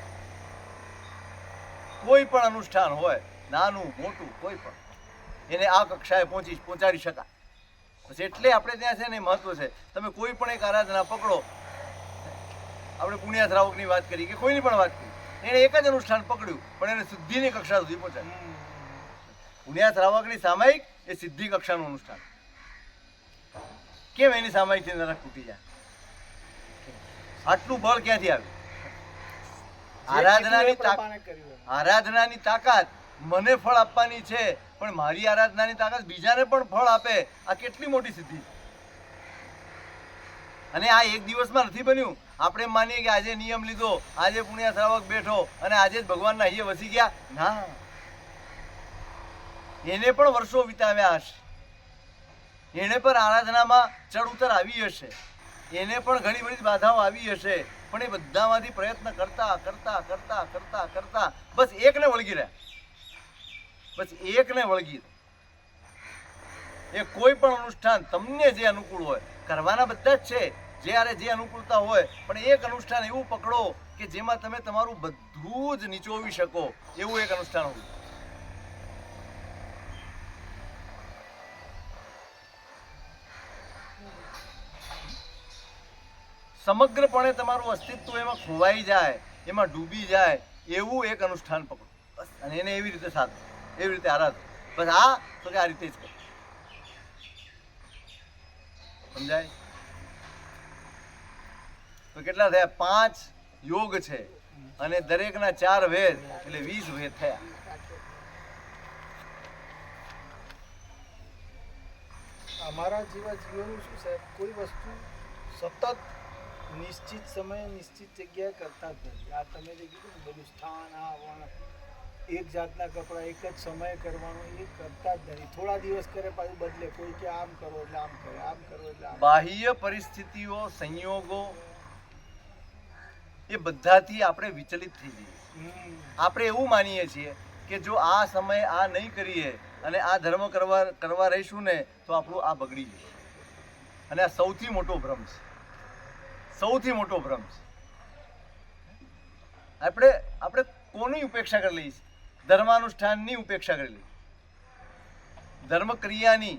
કોઈ પણ અનુષ્ઠાન હોય, નાનું મોટું કોઈ પણ, એને આ કક્ષાએ પહોંચાડી શકાય. પછી એટલે આપણે ત્યાં છે ને મહત્વ છે. તમે કોઈ પણ એક આરાધના પકડો, આપણે પુણ્યા શ્રાવકની વાત કરી કે કોઈની પણ વાત કરી, એને એક જ અનુષ્ઠાન પકડ્યું પણ એને સિદ્ધિની કક્ષા સુધી પહોંચાડ્યું. પુણ્યા શ્રાવકની સામાયિક એ સિદ્ધિ કક્ષાનું અનુષ્ઠાન. કેમ એની સામાયિકથી નરક તૂટી જાય? આટલું બળ ક્યાંથી આવ્યું? આરાધનાની તાકાત મને ફળ આપવાની છે, પણ મારી આરાધનાની તાકાત બીજાને પણ ફળ આપે. આ કેટલી મોટી સિદ્ધિ. અને આ એક દિવસમાં નથી બન્યું. આપણે માનીએ કે આજે નિયમ લીધો, આજે પુણ્ય શ્રાવક બેઠો અને આજે જ ભગવાનના હૈયે વસી ગયા. ના, એને પણ વર્ષો વિતાવ્યા હશે, એને પણ આરાધનામાં ચડ ઉતર આવી હશે, એને પણ ઘણી બધી બાધાઓ આવી હશે, પણ એ બધામાંથી પ્રયત્ન કરતા કરતા કરતા કરતા કરતા બસ એકને વળગી રહ્યા. બસ એકને વળગી. એ કોઈ પણ અનુષ્ઠાન તમને જે અનુકૂળ હોય, કરવાના બધા જ છે, જે અનુકૂળતા હોય, પણ એક અનુષ્ઠાન એવું પકડો કે જેમાં તમે તમારું બધું જ નીચોવી શકો, એવું એક અનુષ્ઠાન હોય. સમગ્રપણે તમારું અસ્તિત્વ એમાં ખોવાઈ જાય, એમાં ડૂબી જાય, એવું એક અનુષ્ઠાન પકડો બસ. અને એને એવી રીતે સાધો, એવી રીતે આરાધો. બસ આ તો કે આ રીતે જ કરો. સમજાય? તો કેટલા થયા? 5 યોગ છે. અને દરેકના 4 વેદ એટલે 20 વેદ થયા. અમારા જેવા જીવોનું શું સાહેબ, કોઈ વસ્તુ સતત નિશ્ચિત સમયે નિશ્ચિત જગ્યાએ કરતા જ નથી. આ તમે જે કીધું ને બધું સ્થાન આવવાના, એક જાતના કપડાં એક જ સમયે કરવાનું, એ કરતા જ નથી. થોડા દિવસ કરે પાછું બદલે, કોઈ કે આમ કરો એટલે આમ કરે, આમ કરો એટલે આમ. બાહ્ય પરિસ્થિતિઓ, સંયોગો એ બધાથી આપણે વિચલિત થઈ જઈએ. આપણે એવું માનીએ છીએ કે જો આ સમયે આ નહીં કરીએ અને આ ધર્મ કરવા રહીશું ને તો આપણું આ બગડી જશે. અને આ સૌથી મોટો ભ્રમ છે, સૌથી મોટો ભ્રમ છે. આપણે કોની ઉપેક્ષા કરી લઈએ? ધર્માનુષ્ઠાનની ઉપેક્ષા કરી લઈએ, ધર્મ ક્રિયાની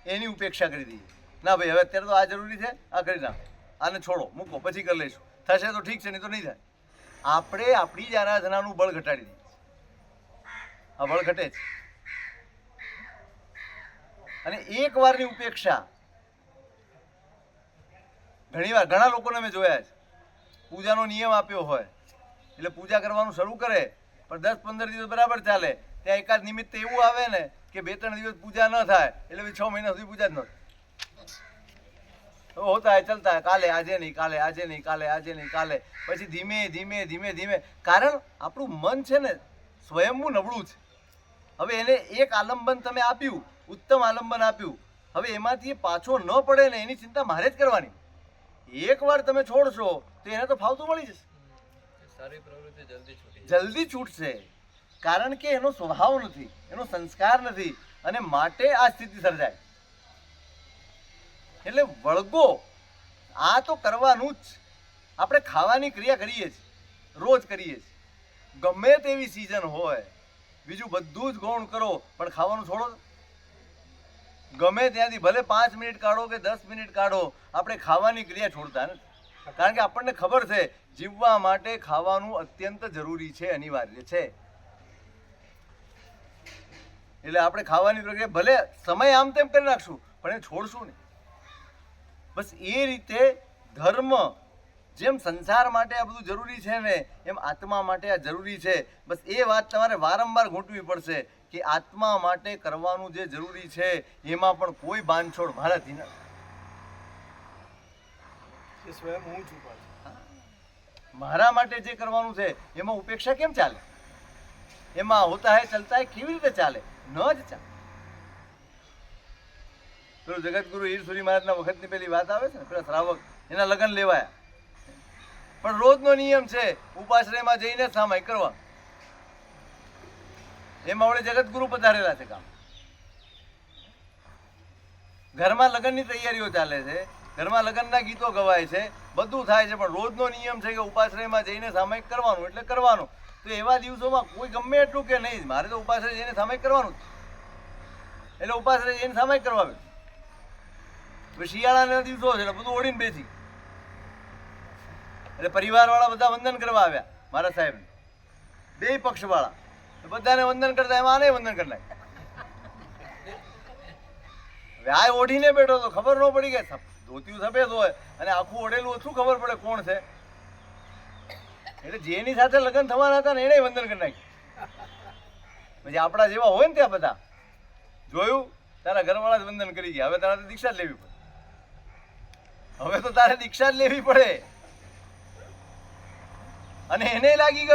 એની ઉપેક્ષા કરી દઈએ. ના ભાઈ, હવે અત્યારે તો આ જરૂરી છે, આ કરી નાખો, આને છોડો, મૂકો, પછી કરી લઈશું, થશે તો ઠીક છે, નહીં તો નહીં થાય. આપણે આપણી જ આરાધનાનું બળ ઘટાડી દઈએ. આ બળ ઘટે છે. અને એક વારની ઉપેક્ષા ઘણા લોકોને મેં જોયા છે. પૂજાનો નિયમ આપ્યો હોય એટલે પૂજા કરવાનું શરૂ કરે, પણ 10-15 દિવસ બરાબર ચાલે, ત્યાં એકાદ નિમિત્ત એવું આવે ને કે 2-3 દિવસ પૂજા ન થાય એટલે 6 મહિના સુધી પૂજા જ ન થાય. હોતા હે, ચલતા હે, કાલે આજે નહીં, કાલે આજે નહીં, કાલે આજે નહીં, કાલે. પછી ધીમે ધીમે ધીમે ધીમે, કારણ આપણું મન છે ને સ્વયંભૂ નબળું છે. હવે એને એક આલંબન તમે આપ્યું, ઉત્તમ આલંબન આપ્યું, હવે એમાંથી પાછો ન પડે ને એની ચિંતા મારે જ કરવાની. એકવાર તમે છોડશો તો એને તો ફાવતું મળી જશે, સારી પ્રવૃત્તિ જલ્દી છૂટશે. કારણ કે એનો સ્વભાવ નથી, એનો સંસ્કાર નથી, અને માટે આ સ્થિતિ સર્જાય. એટલે વળગો, આ તો કરવાનું જ. આપણે ખાવાની ક્રિયા કરીએ છીએ, રોજ કરીએ છીએ, ગમે તેવી સિઝન હોય, બીજું બધું જ ગૌણ કરો, પણ ખાવાનું છોડો. ગમે ત્યાંથી ભલે 5 મિનિટ કાઢો કે 10 મિનિટ કાઢો, આપણે ખાવાની ક્રિયા છોડતા નથી. કારણ કે આપણને ખબર છે જીવવા માટે ખાવાનું અત્યંત જરૂરી છે, અનિવાર્ય છે. એટલે આપણે ખાવાની પ્રક્રિયા ભલે સમય આમ તેમ કરી નાખશું, પણ એ છોડશું નહીં. બસ એ રીતે ધર્મ જેમ સંસાર માટે આ બધું જરૂરી છે ને, એમ આત્મા માટે આ જરૂરી છે. બસ એ વાત તમારે વારંવાર ઘૂંટવી પડશે કે આત્મા માટે કરવાનું જે જરૂરી છે એમાં પણ કોઈ બાંધછોડ મારાથી નથી. એ સ્વયં હું છું પાછું. મારા માટે જે કરવાનું છે એમાં ઉપેક્ષા કેમ ચાલે? એમાં હોતા હે ચલતા હે કેવી રીતે ચાલે? ન જ ચાલે. પેલું જગતગુરુ હીરસુરી મહારાજના વખતની પેલી વાત આવે છે ને, પેલા શ્રાવક એના લગ્ન લેવાયા, પણ રોજનો નિયમ છે ઉપાશ્રયમાં જઈને સામાયિક કરવા. એમાં વડે જગતગુરુ પધારેલા છે કામ. ઘરમાં લગ્નની તૈયારીઓ ચાલે છે, ઘરમાં લગ્નના ગીતો ગવાય છે, બધું થાય છે, પણ રોજનો નિયમ છે કે ઉપાશ્રયમાં જઈને સામાયિક કરવાનું એટલે કરવાનું. તો એવા દિવસોમાં કોઈ ગમે એટલું કે નહીં, મારે તો ઉપાશ્રય જઈને સામાયિક કરવાનું જ. એટલે ઉપાશ્રય જઈને સામાયિક કરવા આવે. શિયાળાના દિવસો છે એટલે બધું ઓળીને બેસી, એટલે પરિવારવાળા બધા વંદન કરવા આવ્યા મારા સાહેબને, 2 પક્ષવાળા બધાને વંદન કરતા, એમાં આને વંદન કરી નાખ્યા. હવે આ ઓઢીને બેઠો તો ખબર ન પડી કે ધોતિયું સફેદ હોય અને આખું ઓઢેલું શું ખબર પડે કોણ છે? એટલે જેની સાથે લગ્ન થવાના હતા ને એને વંદન કરી નાખ્યું. પછી આપણા જેવા હોય ને ત્યાં બધા જોયું, તારા ઘરવાળા જ વંદન કરી ગયા, હવે તારા દીક્ષા જ લેવી પડે. હવે તો તારે દીક્ષા જ લેવી પડે. અને એને લાગી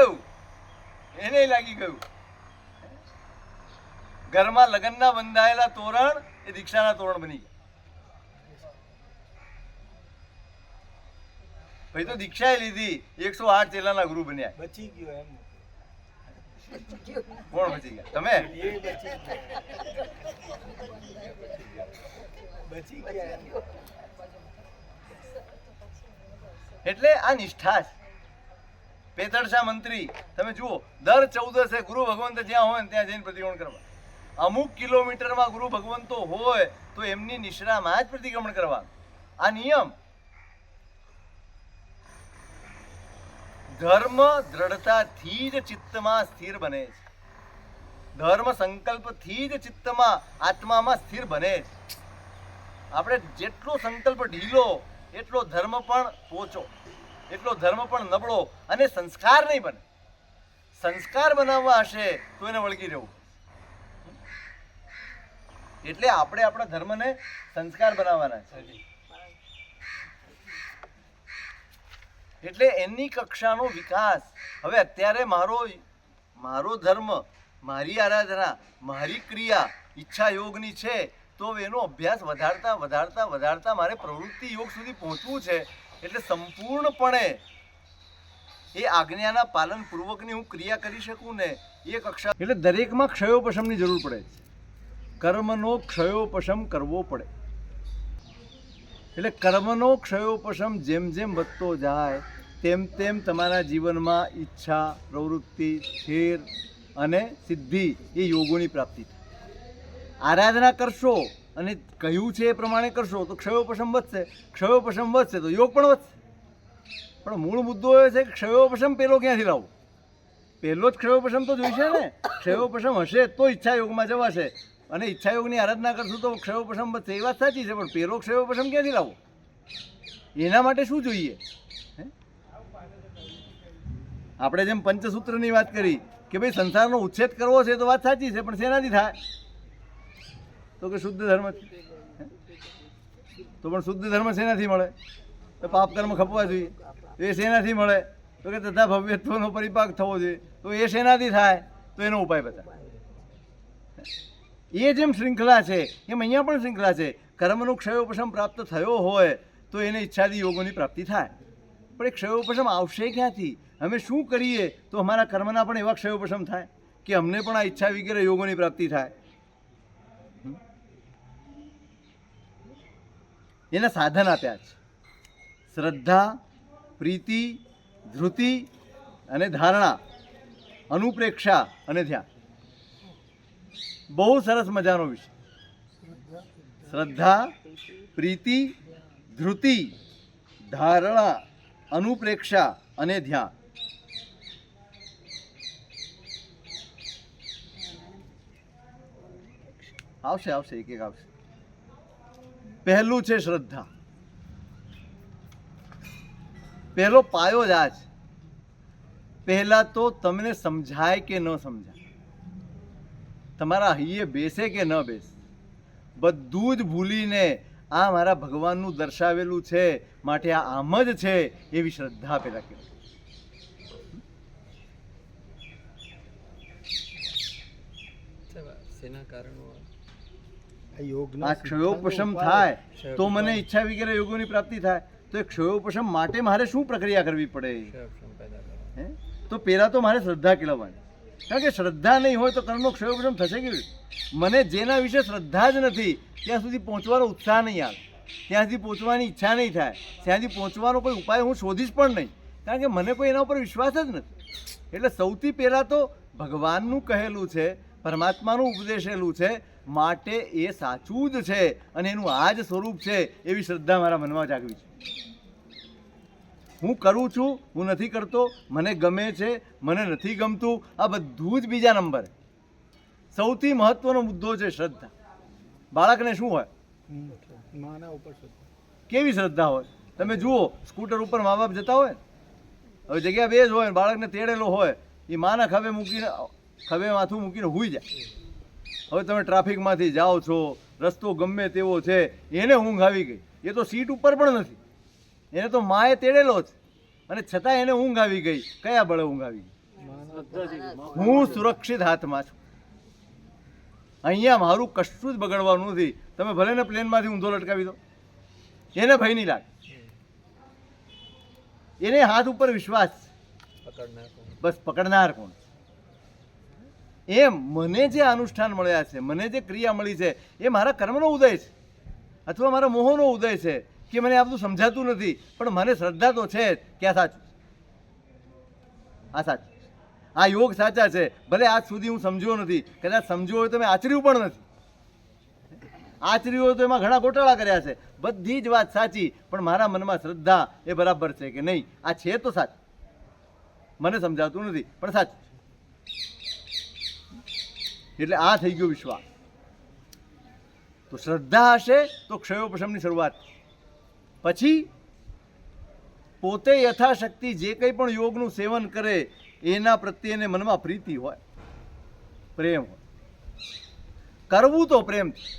ગયું ઘરમાં લગ્નના બંધાયેલા તોરણ એ દીક્ષાના તોરણ બની ગયા. ભાઈ તો દીક્ષા લીધી, 108 ચેલાના ગુરુ બન્યા. બચી ગયો એમ. કોણ બચી ગયા? તમે. એ બચી ગયા. એટલે આ નિષ્ઠા છે. પેતળશા મંત્રી તમે જુઓ, દર 14 ગુરુ ભગવંત જ્યાં હોય ને ત્યાં જઈને પ્રતિક્રમણ કરવા. અમુક કિલોમીટરમાં ગુરુ ભગવંતો હોય તો એમની નિશ્રામાં જ પ્રતિક્રમણ કરવાનું. આ નિયમ. ધર્મ દ્રઢતાથી જ ચિત્તમાં સ્થિર બને છે. ધર્મ સંકલ્પથી જ ચિત્તમાં, આત્મામાં સ્થિર બને છે. આપણે જેટલો સંકલ્પ ઢીલો એટલો ધર્મ પણ પોચો. એટલો ધર્મ પણ નબળો અને સંસ્કાર નહીં બને. સંસ્કાર બનાવવા હશે તો એને વળગી રહેવું. એટલે આપણે આપણા ધર્મને સંસ્કાર બનાવવાના છે. એટલે એની કક્ષાનો વિકાસ. હવે અત્યારે મારો ધર્મ, મારી આરાધના, મારી ક્રિયા ઈચ્છા યોગની છે, તો એનો અભ્યાસ વધારતા મારે પ્રવૃત્તિ યોગ સુધી પહોંચવું છે. એટલે સંપૂર્ણપણે એ આજ્ઞાના પાલન પૂર્વકની હું ક્રિયા કરી શકું ને એ કક્ષા. એટલે દરેકમાં ક્ષયોપશમની જરૂર પડે છે. કર્મનો ક્ષયોપશમ કરવો પડે. એટલે કર્મનો ક્ષયોપશમ જેમ જેમ વધતો જાય તેમ તેમ તમારા જીવનમાં ઈચ્છા, પ્રવૃત્તિ, સ્થિર અને સિદ્ધિ એ યોગોની પ્રાપ્તિ થાય. આરાધના કરશો અને કહ્યું છે એ પ્રમાણે કરશો તો ક્ષયોપશમ વધશે. ક્ષયોપશમ વધશે તો યોગ પણ વધશે. પણ મૂળ મુદ્દો એ છે કે ક્ષયોપશમ પેલો ક્યાંથી લાવવો? પહેલો જ ક્ષયોપશમ તો જોઈશે ને. ક્ષયોપશમ હશે તો ઈચ્છા યોગમાં જવાશે, અને ઈચ્છા યોગની આરાધના કરશું તો ક્ષયોપશમ વધશે. એ વાત સાચી છે, પણ પેલો ક્ષયોપશમ ક્યાંથી લાવવો? એના માટે શું જોઈએ? આપણે જેમ પંચસૂત્રની વાત કરી કે ભાઈ સંસારનો ઉચ્છેદ કરવો છે તો વાત સાચી છે, પણ શેનાથી થાય? તો કે શુદ્ધ ધર્મથી. તો પણ શુદ્ધ ધર્મ શેનાથી મળે? તો પાપ કર્મ ખપવા જોઈએ. તો એ શેનાથી મળે? તો કે તથા ભવ્યત્વનો પરિપાક થવો જોઈએ. તો એ શેનાથી થાય? તો એનો ઉપાય બતાવે. એ જેમ શૃંખલા છે એમ અહીંયા પણ શૃંખલા છે. કર્મનો ક્ષયોપશમ પ્રાપ્ત થયો હોય તો એને ઈચ્છાદી યોગોની પ્રાપ્તિ થાય. પણ એ ક્ષયોપશમ આવશે ક્યાંથી? અમે શું કરીએ તો અમારા કર્મના પણ એવા ક્ષયોપશમ થાય કે અમને પણ આ ઈચ્છા વગેરે યોગોની પ્રાપ્તિ થાય? એના સાધન આપ્યા છે: શ્રદ્ધા, પ્રીતિ, ધૃતિ અને ધારણા, અનુપ્રેક્ષા અને ધ્યાન. બહુ સરસ મજાનો વિષય. શ્રદ્ધા, પ્રીતિ, ધૃતિ, ધારણા, અનુપ્રેક્ષા અને ધ્યાન. આવશે એક એક આવશે. પહેલું છે શ્રદ્ધા. પહેલો પાયો જ આ છે. પહેલા તો તમને સમજાય કે ન સમજાય, તમારા હૈયે બેસે કે ન બેસે, બધું જ ભૂલીને આ મારા ભગવાનનું દર્શાવેલું છે માટે આ આમ જ છે એવી શ્રદ્ધા પેલા કહેવાય. શેના કારણો યોગના આ ક્ષયોપશમ થાય તો મને ઈચ્છા વગેરે યોગોની પ્રાપ્તિ થાય. તો એ ક્ષયોપશમ માટે મારે શું પ્રક્રિયા કરવી પડે? ક્ષયોપશમ પેદા કરવા. હે? તો પહેલાં તો મારે શ્રદ્ધા કેળવવાની. કારણ કે શ્રદ્ધા નહીં હોય તો કર્મનો ક્ષયોપશમ થશે કેવી રીતે? મને જેના વિશે શ્રદ્ધા જ નથી ત્યાં સુધી પહોંચવાનો ઉત્સાહ નહીં આવે, ત્યાં સુધી પહોંચવાની ઈચ્છા નહીં થાય, ત્યાંથી પહોંચવાનો કોઈ ઉપાય હું શોધીશ પણ નહીં, કારણ કે મને કોઈ એના ઉપર વિશ્વાસ જ નથી. એટલે સૌથી પહેલાં તો ભગવાનનું કહેલું છે, પરમાત્માનું ઉપદેશેલું છે, માટે એ સાચું જ છે અને એનું આ જ સ્વરૂપ છે એવી શ્રદ્ધા મારા મનમાં જાગવી છે. હું કરું છું, હું નથી કરતો, મને ગમે છે, મને નથી ગમતું, આ બધું જ બીજા નંબરે. સૌથી મહત્વનો મુદ્દો છે શ્રદ્ધા. બાળકને શું હોય? માના ઉપર શ્રદ્ધા. કેવી શ્રદ્ધા હોય? તમે જુઓ, સ્કૂટર ઉપર મા બાપ જતા હોય, હવે જગ્યા બે જ હોય, બાળકને તેડેલો હોય, એ માના ખભે માથું મૂકીને હુઈ જાય. હવે તમે ટ્રાફિકમાંથી જાઓ છો, રસ્તો ગમે તેવો છે, એને ઊંઘ આવી ગઈ, એ તો સીટ ઉપર પણ નથી, એને તો માએ તેડેલો છે, અને છતાં એને ઊંઘ આવી ગઈ. કયા બળે ઊંઘ આવી ગઈ? હું સુરક્ષિત હાથમાં છું, અહીંયા મારું કશું જ બગડવાનું નથી. તમે ભલે ને પ્લેનમાંથી ઊંધો લટકાવી દો, એને ભય નહીં લાગે, એને હાથ ઉપર વિશ્વાસ છે. પકડનાર કોણ? બસ પકડનાર કોણ? એમ મને જે અનુષ્ઠાન મળ્યા છે, મને જે ક્રિયા મળી છે, એ મારા કર્મનો ઉદય છે અથવા મારા મોહનો ઉદય છે કે મને આ બધું સમજાતું નથી, પણ મને શ્રદ્ધા તો છે જ કે આ સાચું, આ સાચું, આ યોગ સાચા છે. ભલે આજ સુધી હું સમજ્યો નથી, કદાચ સમજ્યો હોય તો મેં આચર્યું પણ નથી, આચર્યું હોય તો એમાં ઘણા ગોટાળા કર્યા છે, બધી જ વાત સાચી, પણ મારા મનમાં શ્રદ્ધા એ બરાબર છે કે નહીં, આ છે તો સાચું, મને સમજાતું નથી પણ સાચું. એટલે આ થઈ ગયો વિશ્વાસ. તો શ્રદ્ધા હશે તો ક્ષયોપશમની શરૂઆત. પછી પોતે યથાશક્તિ જે કંઈ પણ યોગનું સેવન કરે એના પ્રત્યેને મનમાં પ્રીતિ હોય, પ્રેમ હોય. કરવું તો પ્રેમથી.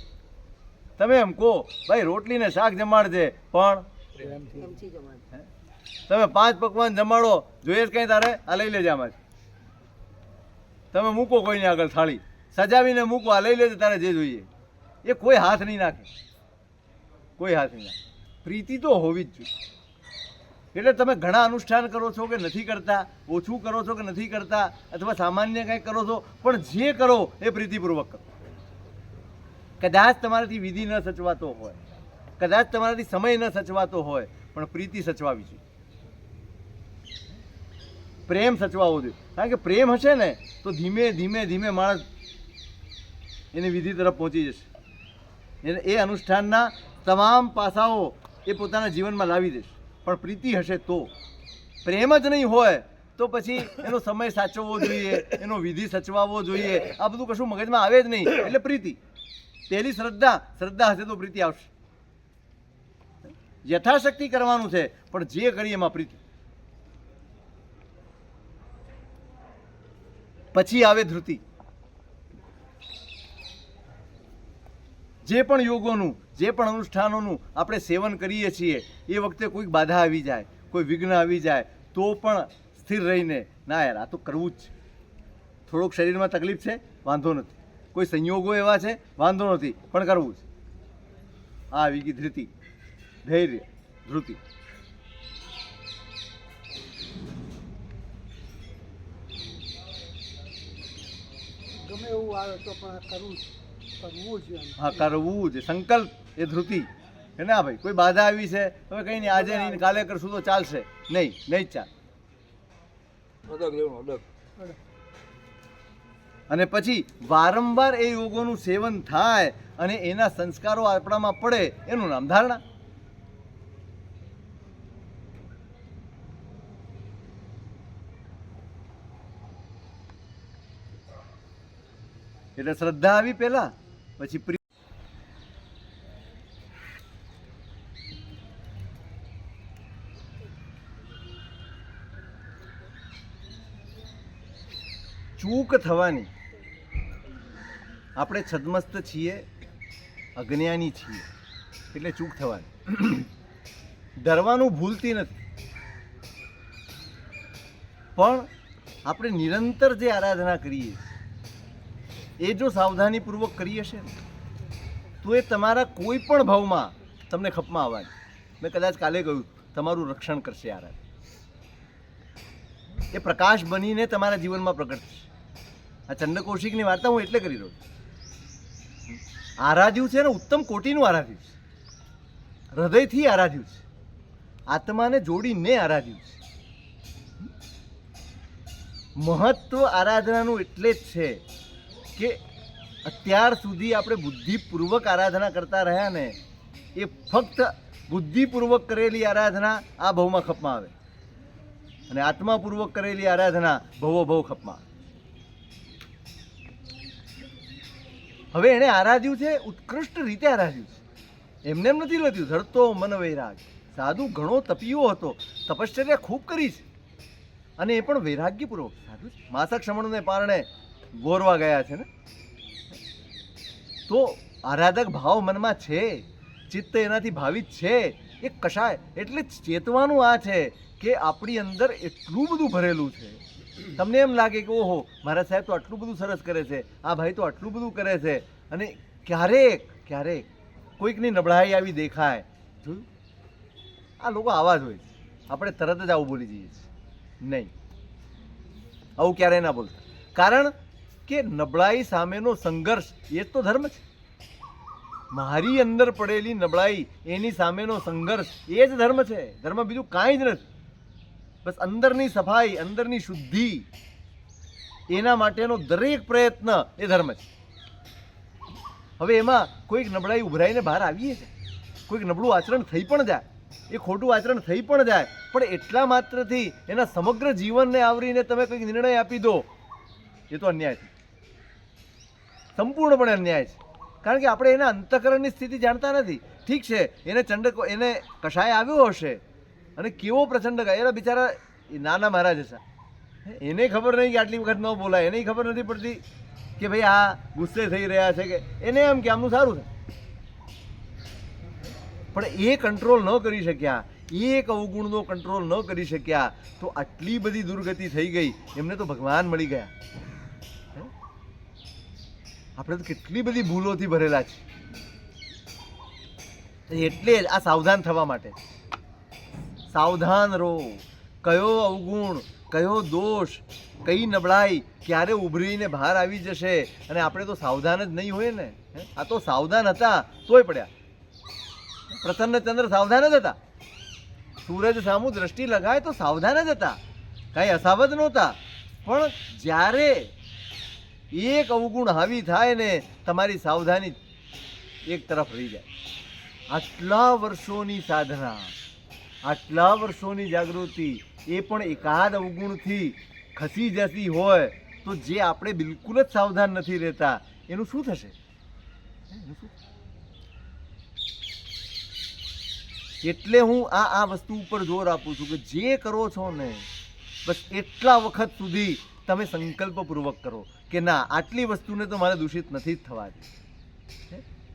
તમે એમ કહો ભાઈ રોટલીને શાક જમાડજે, પણ એમથી જમાડે. તમે 5 પકવાન જમાડો, જોઈએ જ કંઈ તારે આ લઈ લેજે આમાંથી. તમે મૂકો કોઈને આગળ થાળી, સજાવીને મૂકો, આ લઈ લેજે તારે જે જોઈએ, એ કોઈ હાથ નહીં નાખે, કોઈ હાથ નહીં નાખે. પ્રીતિ તો હોવી જ જોઈએ. એટલે તમે ઘણા અનુષ્ઠાન કરો છો કે નથી કરતા, ઓછું કરો છો કે નથી કરતા, અથવા સામાન્ય કંઈક કરો છો, પણ જે કરો એ પ્રીતિપૂર્વક કરો. કદાચ તમારાથી વિધિ ન સચવાતો હોય, કદાચ તમારાથી સમય ન સચવાતો હોય, પણ પ્રીતિ સચવાવી જોઈએ, પ્રેમ સચવાવો જોઈએ. કારણ કે પ્રેમ હશે ને તો ધીમે ધીમે ધીમે માણસ એની વિધિ તરફ પહોંચી જશે. એને એ અનુષ્ઠાનના તમામ પાસાઓ એ પોતાના જીવનમાં લાવી દેશે. પણ પ્રીતિ હશે તો. પ્રેમ જ નહીં હોય તો પછી એનો સમય સાચવવો જોઈએ, એનો વિધિ સચવાવવો જોઈએ, આ બધું કશું મગજમાં આવે જ નહીં. એટલે પ્રીતિ પહેલી શ્રદ્ધા હશે તો પ્રીતિ આવશે. યથાશક્તિ કરવાનું છે, પણ જે કરીએ એમાં પ્રીતિ. પછી આવે ધૃતિ. જે પણ યોગોનું, જે પણ અનુષ્ઠાનોનું આપણે સેવન કરીએ છીએ એ વખતે કોઈક બાધા આવી જાય, કોઈ વિઘ્ન આવી જાય, તો પણ સ્થિર રહીને ના યાર આ તો કરવું જ છે. થોડોક શરીરમાં તકલીફ છે, વાંધો નથી, કોઈ સંયોગો એવા છે, વાંધો નથી, પણ કરવું છે. આ આવી ગઈ ધૃતિ, ધૈર્ય, ધૃતિ. ગમે એવું આવે તો પણ કરવું જ જોઈએ. હા, કરવું જ. સંકલ્પ એ ધૃતિ. કે ના ભાઈ કોઈ બાધા આવી છે, હવે કંઈ નહીં, આજે નહીં કાલે કરશું તો ચાલશે, નહીં જ ચાલે. અડગ લેવાનું, અડગ. અને પછી વારંવાર એ યોગોનું સેવન થાય અને એના સંસ્કારો આપણામાં પડે, એનું નામ ધારણા. એટલે શ્રદ્ધા આવી પહેલા, પછી ચૂક થવાની. આપણે છદ્મસ્ત છીએ, અજ્ઞાની છીએ, એટલે ચૂક થવાની. ડરવાનું ભૂલતી નથી, પણ આપણે નિરંતર જે આરાધના કરીએ એ જો સાવધાનીપૂર્વક કરી હશે ને તો એ તમારા કોઈ પણ ભાવમાં તમને ખપમાં આવવાની. મેં કદાચ કાલે કહ્યું તમારું રક્ષણ કરશે આરાધના. એ પ્રકાશ બનીને તમારા જીવનમાં પ્રગટ થશે. આ ચંદ્રકૌશિકની વાર્તા હું એટલે કરી રહ્યો છું. આરાધ્યું છે ને ઉત્તમ કોટીનું આરાધ્યું છે, હૃદયથી આરાધ્યું છે, આત્માને જોડીને આરાધ્યું છે. મહત્વ આરાધનાનું એટલે જ છે કે અત્યાર સુધી આપણે બુદ્ધિપૂર્વક આરાધના કરતા રહ્યા ને એ ફક્ત બુદ્ધિપૂર્વક કરેલી આરાધના આ ભવમાં ખપમાં આવે, અને આત્માપૂર્વક કરેલી આરાધના ભવો ભવ ખપમાં આવે. હવે એણે આરાધ્યું છે, ઉત્કૃષ્ટ રીતે આરાધ્યું છે, એમને એમ નથી લખ્યું ધરતો મન વૈરાગ. સાધુ ઘણો તપીયો હતો, તપશ્ચર્યા ખૂબ કરી છે, અને એ પણ વૈરાગ્યપૂર્વક. સાધુ માસક શ્રમણને પારણે ગોરવા ગયા છે ને, તો આરાધક ભાવ મનમાં છે, ચિત્ત એનાથી ભાવિત છે. એ કશાય એટલે ચેતવાનું આ છે કે આપણી અંદર એટલું બધું ભરેલું છે. તમને એમ લાગે કે ઓહો મારા સાહેબ તો આટલું બધું સરસ કરે છે, આ ભાઈ તો આટલું બધું કરે છે, અને ક્યારેક કોઈકની નબળાઈ આવી દેખાય, જોયું આ લોકો આવા જ હોય છે, આપણે તરત જ આવું બોલી જઈએ છીએ. નહીં, આવું ક્યારેય ના બોલતા. કારણ કે નબળાઈ સામેનો સંઘર્ષ એ જ તો ધર્મ છે. મારી અંદર પડેલી નબળાઈ એની સામેનો સંઘર્ષ એ જ ધર્મ છે. ધર્મ બીજું કાંઈ જ નથી. બસ અંદરની સફાઈ, અંદરની શુદ્ધિ, એના માટેનો દરેક પ્રયત્ન એ ધર્મ છે. હવે એમાં કોઈક નબળાઈ ઉભરાઈને બહાર આવીએ છે, કોઈક નબળું આચરણ થઈ પણ જાય, એ ખોટું આચરણ થઈ પણ જાય, પણ એટલા માત્રથી એના સમગ્ર જીવનને આવરીને તમે કંઈક નિર્ણય આપી દો, એ તો અન્યાય છે, સંપૂર્ણપણે અન્યાય છે. કારણ કે આપણે એના અંતઃકરણની સ્થિતિ જાણતા નથી. ઠીક છે, એને કશાય આવ્યો હશે અને કેવો પ્રચંડ ગાય. એના બિચારા નાના મહારાજ હતા, એને ખબર નહીં કે આટલી વખત ન બોલાય, એને ખબર નથી પડતી કે ભાઈ આ ગુસ્સે થઈ રહ્યા છે, કે એને એમ કે આમનું સારું છે. પણ એ કંટ્રોલ ન કરી શક્યા, એક અવગુણનો કંટ્રોલ ન કરી શક્યા, તો આટલી બધી દુર્ગતિ થઈ ગઈ. એમને તો ભગવાન મળી ગયા. આપણે તો કેટલી બધી ભૂલોથી ભરેલા છે. એટલે જ આ સાવધાન થવા માટે સાવધાન રહો. કયો અવગુણ, કયો દોષ, કઈ નબળાઈ ક્યારે ઉભરીને બહાર આવી જશે, અને આપણે તો સાવધાન જ નહીં હોય ને. આ તો સાવધાન હતા તોય પડ્યા. પ્રસન્નચંદ્ર સાવધાન જ હતા. સૂરજ સામુ દ્રષ્ટિ લગાય તો સાવધાન જ હતા, કાંઈ અસાવધ નહોતા. પણ જ્યારે એક અવગુણ હાવી થાય ને, તમારી સાવધાની એક તરફ રહી જાય. આટલા વર્ષોની સાધના, આટલા વર્ષોની જાગૃતિ, એ પણ એકાદ અવગુણથી ખસી જતી હોય તો જે આપણે બિલકુલ જ સાવધાન નથી રહેતા, એનું શું થશે? એટલે હું આ વસ્તુ ઉપર જોર આપું છું કે જે કરો છો ને, બસ એટલા વખત સુધી તમે સંકલ્પપૂર્વક કરો કે ના, આટલી વસ્તુને તો મારે દૂષિત નથી જ થવા દે.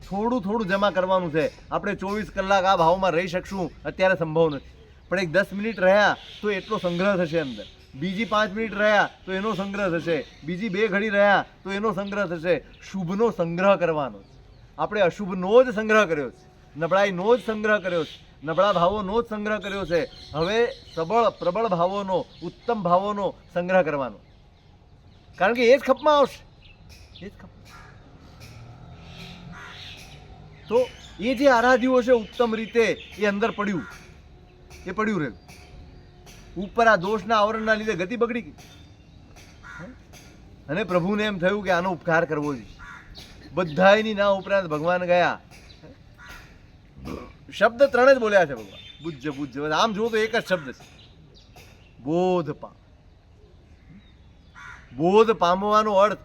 થોડું થોડું જમા કરવાનું છે. આપણે 24 કલાક આ ભાવમાં રહી શકશું અત્યારે સંભવ નથી, પણ એક 10 મિનિટ રહ્યા તો એટલો સંગ્રહ થશે અંદર, બીજી 5 મિનિટ રહ્યા તો એનો સંગ્રહ થશે, બીજી 2 ઘડી રહ્યા તો એનો સંગ્રહ થશે. શુભનો સંગ્રહ કરવાનો છે. આપણે અશુભનો જ સંગ્રહ કર્યો છે, નબળાઈનો જ સંગ્રહ કર્યો છે, નબળા ભાવોનો જ સંગ્રહ કર્યો છે. હવે સબળ પ્રબળ ભાવોનો, ઉત્તમ ભાવોનો સંગ્રહ કરવાનો, કારણ કે એ જ ખપમાં આવશે. એ જ ખપ. તો એ જે આરાધ્યું છે ઉત્તમ રીતે, એ અંદર પડ્યું, એ પડ્યું રહ્યું. ઉપર આ દોષના આવરણના લીધે ગતિ બગડી ગઈ, અને પ્રભુને એમ થયું કે આનો ઉપકાર કરવો જોઈએ. બધાયની ના ઉપરાંત ભગવાન ગયા. શબ્દ 3 જ બોલ્યા છે ભગવાન, બુજ્જ બુજ્જ. આમ જુઓ તો એક જ શબ્દ છે, બોધ પામ. બોધ પામવાનો અર્થ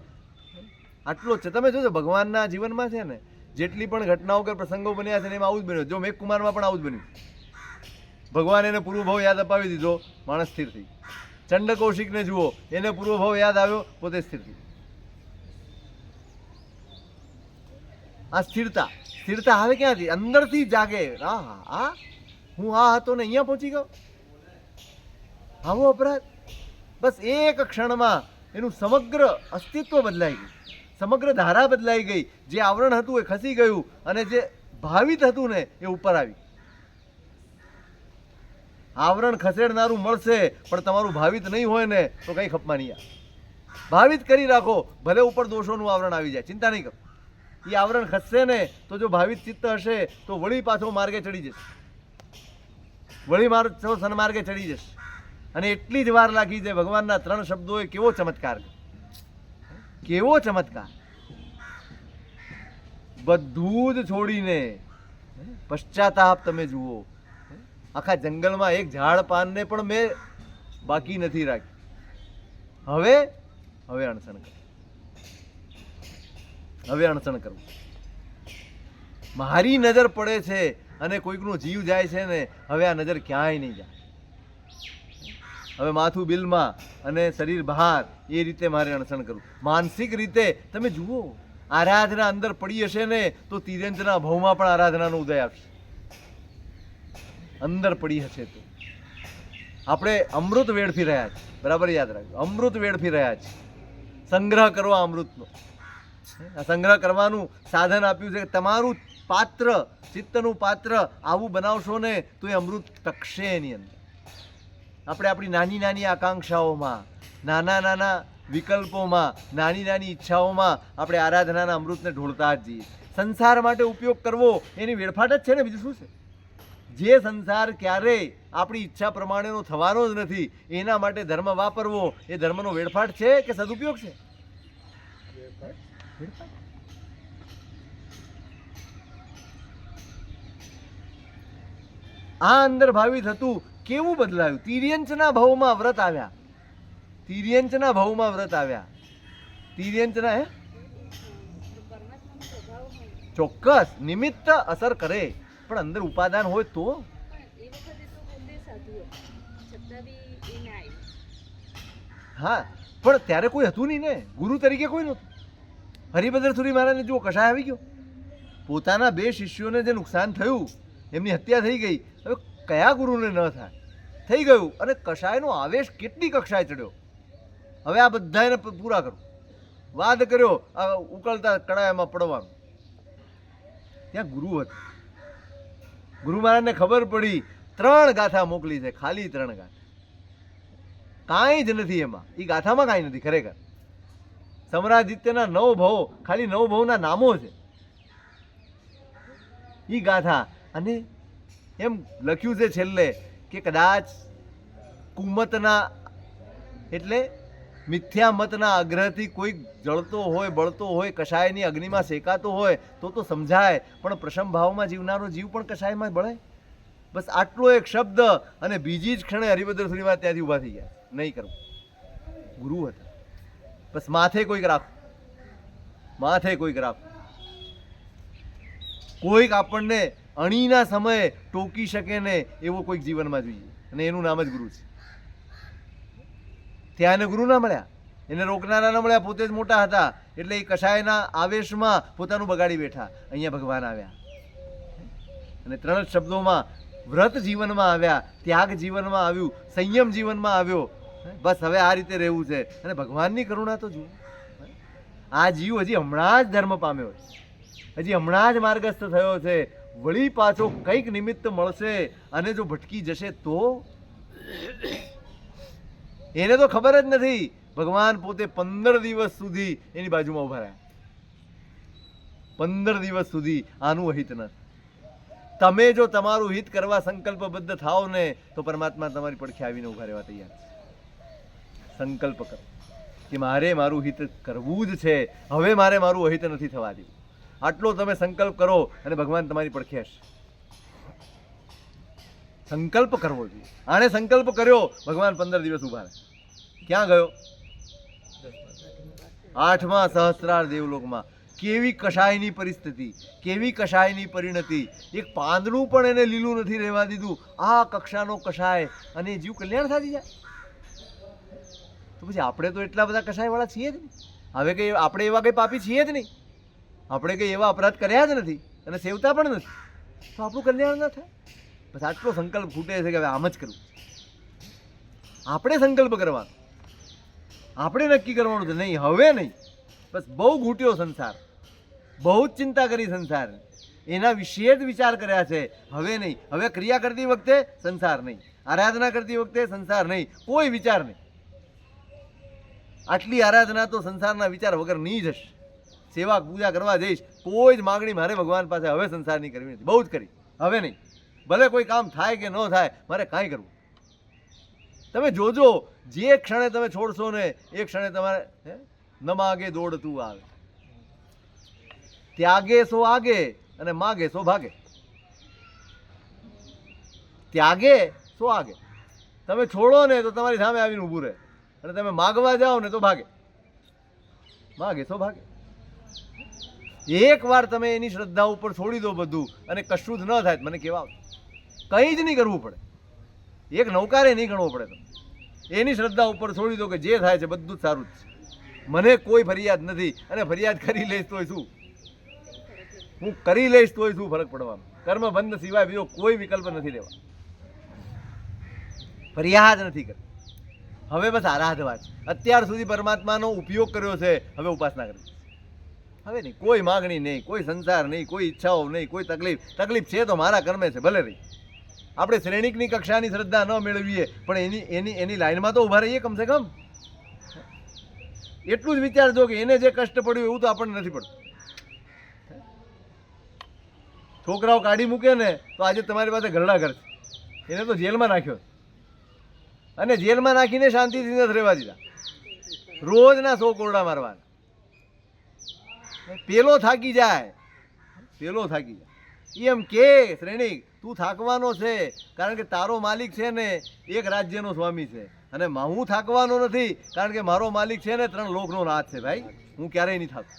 આટલો જ છે. તમે જોજો ભગવાનના જીવનમાં છે ને, જેટલી પણ ઘટનાઓ કે પ્રસંગો બન્યા છે ને, એમાં આવું જ બન્યું. જો મેઘકુમારમાં પણ આવું જ બન્યું. ભગવાન એને પૂર્વભાવ યાદ અપાવી દીધો, માણસ સ્થિર થઈ. ચંડ કૌશિકને જુઓ, એને પૂર્વભાવ યાદ આવ્યો, પોતે સ્થિર થઈ. આ સ્થિરતા, સ્થિરતા આવે ક્યાંથી? અંદરથી જાગે. આ હું આ હતો ને અહીંયા પહોંચી ગયો, આવો અપરાધ. બસ એક ક્ષણમાં એનું સમગ્ર અસ્તિત્વ બદલાઈ ગયું, સમગ્ર ધારા બદલાઈ ગઈ. જે આવરણ હતું એ ખસી ગયું, અને જે ભાવિત હતું ને એ ઉપર આવી. આવરણ ખસેડનારું મળશે, પણ તમારું ભાવિત નહીં હોય ને તો કંઈ ખપમાં નહીં આવે. ભાવિત કરી રાખો, ભલે ઉપર દોષોનું આવરણ આવી જાય, ચિંતા નહીં કરો. એ આવરણ ખસશે ને તો જો ભાવિત ચિત્ત હશે તો વળી પાછો માર્ગે ચડી જશે, વળી પાછો સન્માર્ગે ચડી જશે. અને એટલી જ વાર લાગી છે. ભગવાનના 3 શબ્દોએ કેવો ચમત્કાર, કેવો ચમત્કાર. બધું જ છોડીને પશ્ચાતાપ તમે જુઓ. આખા જંગલમાં એક ઝાડ પાનને પણ મેં બાકી નથી રાખ્યું. હવે અણસણ કરો, હવે અણસણ કરવું. મારી નજર પડે છે અને કોઈકનો જીવ જાય છે ને, હવે આ નજર ક્યાંય નહીં જાય. હવે માથું બિલમાં અને શરીર બહાર, એ રીતે મારે અણસણ કરવું. માનસિક રીતે તમે જુઓ, આરાધના અંદર પડી હશે ને તો તિર્યંચના ભાવમાં પણ આરાધનાનો ઉદય આપશે. અંદર પડી હશે તો આપણે અમૃત વેડફી રહ્યા છીએ. બરાબર યાદ રાખજો, અમૃત વેડફી રહ્યા છીએ. સંગ્રહ કરો આ અમૃતનો. આ સંગ્રહ કરવાનું સાધન આપ્યું છે કે તમારું પાત્ર, ચિત્તનું પાત્ર આવું બનાવશો ને તો એ અમૃત ટકશે એની અંદર. આપણે આપણી નાની નાની આકાંક્ષાઓમાં, નાના નાના વિકલ્પોમાં, નાની નાની ઈચ્છાઓમાં આપણે આરાધનાના અમૃતને ઢોળતા જ જઈએ. સંસાર માટે ઉપયોગ કરવો એની વેડફાટ જ છે ને, બીજું શું છે? જે સંસાર ક્યારેય આપણી ઈચ્છા પ્રમાણેનો થવાનો જ નથી, એના માટે ધર્મ વાપરવો એ ધર્મનો વેડફાટ છે કે સદુપયોગ છે? આ અંદર ભાવિત હતું, કેવું બદલાયું? તિર્યંચના ભાવમાં વ્રત આવ્યા, તિર્યંચના ભાવમાં વ્રત આવ્યા. તિર્યંચના ચોક્કસ નિમિત્ત અસર કરે, પણ અંદર ઉપાદાન હોય તો હતું છતાં બી એ ના આવ્યું. હા, પણ ત્યારે કોઈ હતું નહીં ને, ગુરુ તરીકે કોઈ નહોતું. હરિભદ્ર સુરી મહારાજને જુઓ, કષાય આવી ગયો. પોતાના 2 શિષ્યોને જે નુકસાન થયું, એમની હત્યા થઈ ગઈ, હવે કયા ગુરુને ન થાય, થઈ ગયું. અને કષાયનો આવેશ કેટલી કક્ષાએ ચડ્યો. હવે આ બધાને પૂરા કરો, વાદ કર્યો આ ઉકળતા કડાયામાં પડવાનું. ત્યાં ગુરુ હતું. ગુરુ મહારાજને ખબર પડી 3 ગાથા મોકલી છે, ખાલી 3 ગાથા, કાંઈ જ નથી એમાં. એ ગાથામાં કાંઈ નથી ખરેખર. સમરાદિત્યના 9 ભવો, ખાલી 9 ભવના નામો છે એ ગાથા. અને એમ લખ્યું છે છેલ્લે કે કદાચ કુમતના એટલે મિથ્યા મતના આગ્રહથી કોઈ જળતો હોય, બળતો હોય, કષાયની અગ્નિમાં શેકાતો હોય તો સમજાય, પણ પ્રશમ ભાવમાં જીવનારો જીવ પણ કષાયમાં બળે. બસ આટલો એક શબ્દ અને બીજી જ ક્ષણે હરિભદ્ર સુરીમાં ત્યાંથી ઊભા થઈ ગયા. નહીં કરવું. ગુરુ હતા. બસ માથે કોઈક રાખો, માથે કોઈક રાખો. કોઈક આપણને અણીના સમયે ટોકી શકે ને એવો કોઈક જીવનમાં જોઈએ, અને એનું નામ જ ગુરુ છે. ત્યાં એને ગુરુ ના મળ્યા, એને રોકનારા ના મળ્યા, પોતે જ મોટા હતા એટલે એ કષાયના આવેશમાં પોતાનું બગાડી બેઠા. અહીંયા ભગવાન આવ્યા અને 3 જ શબ્દોમાં વ્રત જીવનમાં આવ્યા, ત્યાગ જીવનમાં આવ્યું, સંયમ જીવનમાં આવ્યો. બસ હવે આ રીતે રહેવું છે. અને ભગવાનની કરુણા તો જુઓ, આ જીવ હજી હમણાં જ ધર્મ પામ્યો છે, હજી હમણાં જ માર્ગસ્થ થયો છે. વળી પાછો કંઈક નિમિત્ત મળશે અને જો ભટકી જશે તો એને તો ખબર જ નથી. ભગવાન પોતે 15 દિવસ સુધી એની બાજુમાં ઉભા રહ્યા. 15 દિવસ સુધી આનું હિત ન. તમે જો તમારું હિત કરવા સંકલ્પબદ્ધ થાઓ ને તો પરમાત્મા તમારી પડખે આવીને ઉભા રહેવા તૈયાર છે. સંકલ્પ કરો કે મારે મારું હિત કરવું જ છે, હવે મારે મારું અહિત નથી થવા દેવું. આટલો તમે સંકલ્પ કરો અને ભગવાન તમારી પડખે હશે. સંકલ્પ કરવો જોઈએ. આણે સંકલ્પ કર્યો, ભગવાન 15 દિવસ ઉભા રહે. ક્યાં ગયો? 8મા સહસ્ત્રાર દેવલોકમાં. કેવી કષાયની પરિસ્થિતિ, કેવી કષાયની પરિણતિ. એક પાંદડું પણ એને લીલું નથી રહેવા દીધું. આ કક્ષાનો કષાય, અને જીવ કલ્યાણ થતી જાય. તો પછી આપણે તો એટલા બધા કષાયવાળા છીએ જ નહીં. હવે કંઈ આપણે એવા કંઈ પાપી છીએ જ નહીં. આપણે કંઈ એવા અપરાધ કર્યા જ નથી અને સેવતા પણ નથી, તો આપણું કલ્યાણ ન થાય. બસ આટલો સંકલ્પ ફૂટે છે કે હવે આમ જ કરવું. આપણે સંકલ્પ કરવાનો, આપણે નક્કી કરવાનું છે, નહીં હવે નહીં. બસ બહુ ઘૂંટ્યો સંસાર, બહુ જ ચિંતા કરી સંસાર, એના વિશે જ વિચાર કર્યા છે. હવે નહીં. હવે ક્રિયા કરતી વખતે સંસાર નહીં, આરાધના કરતી વખતે સંસાર નહીં, કોઈ વિચાર નહીં. આટલી આરાધના તો સંસારના વિચાર વગરની જ હશે. સેવા પૂજા કરવા જઈશ, કોઈ જ માગણી મારે ભગવાન પાસે હવે સંસારની કરવી નથી. બહુ જ કરી, હવે નહીં. ભલે કોઈ કામ થાય કે ન થાય, મારે કાંઈ કરવું. તમે જોજો, જે ક્ષણે તમે છોડશો ને એ ક્ષણે તમારે ન માગે દોડતું આવે. ત્યાગે સો આગે અને માગે સો ભાગે. ત્યાગે સો આગે. તમે છોડો ને તો તમારી સામે આવીને ઊભું રહે, અને તમે માગવા જાઓ ને તો ભાગે. માગે સો ભાગે. એક વાર તમે એની શ્રદ્ધા ઉપર છોડી દો બધું, અને કશું જ ન થાય, મને કહેવા કંઈ જ નહીં કરવું પડે. એક નૌકારે નહીં ગણવો પડે. તમે એની શ્રદ્ધા ઉપર છોડી દો કે જે થાય છે બધું જ સારું જ છે, મને કોઈ ફરિયાદ નથી, અને ફરિયાદ કરી લઈશ તોય શું, હું કરી લઈશ તોય શું ફરક પડવાનો. કર્મ બંધ સિવાય બીજો કોઈ વિકલ્પ નથી લેવા. ફરિયાદ નથી કરવી. હવે બસ આરાધવા છે. અત્યાર સુધી પરમાત્માનો ઉપયોગ કર્યો છે, હવે ઉપાસના કરવી. હવે નહીં, કોઈ માગણી નહીં, કોઈ સંસાર નહીં, કોઈ ઈચ્છાઓ નહીં, કોઈ તકલીફ. તકલીફ છે તો મારા કર્મે છે, ભલે રહી. આપણે શ્રેણિકની કક્ષાની શ્રદ્ધા ન મેળવીએ, પણ એની લાઈનમાં તો ઊભા રહીએ કમસે કમ. એટલું જ વિચારજો કે એને જે કષ્ટ પડ્યું એવું તો આપણને નથી પડતું. છોકરાઓ કાઢી મૂકે ને તો આજે તમારી પાસે ઘરડા ઘર છે, એને તો જેલમાં નાખ્યો, અને જેલમાં નાખીને શાંતિથી નથી રહેવા દીધા. રોજના 100 કોરડા મારવાના. પેલો થાકી જાય, પેલો થાકી જાય. એમ કે શ્રેણિક તું થાકવાનો છે, કારણ કે તારો માલિક છે ને એક રાજ્યનો સ્વામી છે, અને હું થાકવાનો નથી, કારણ કે મારો માલિક છે ને 3 લોકનો નાથ છે. ભાઈ હું ક્યારેય નહીં થાકું.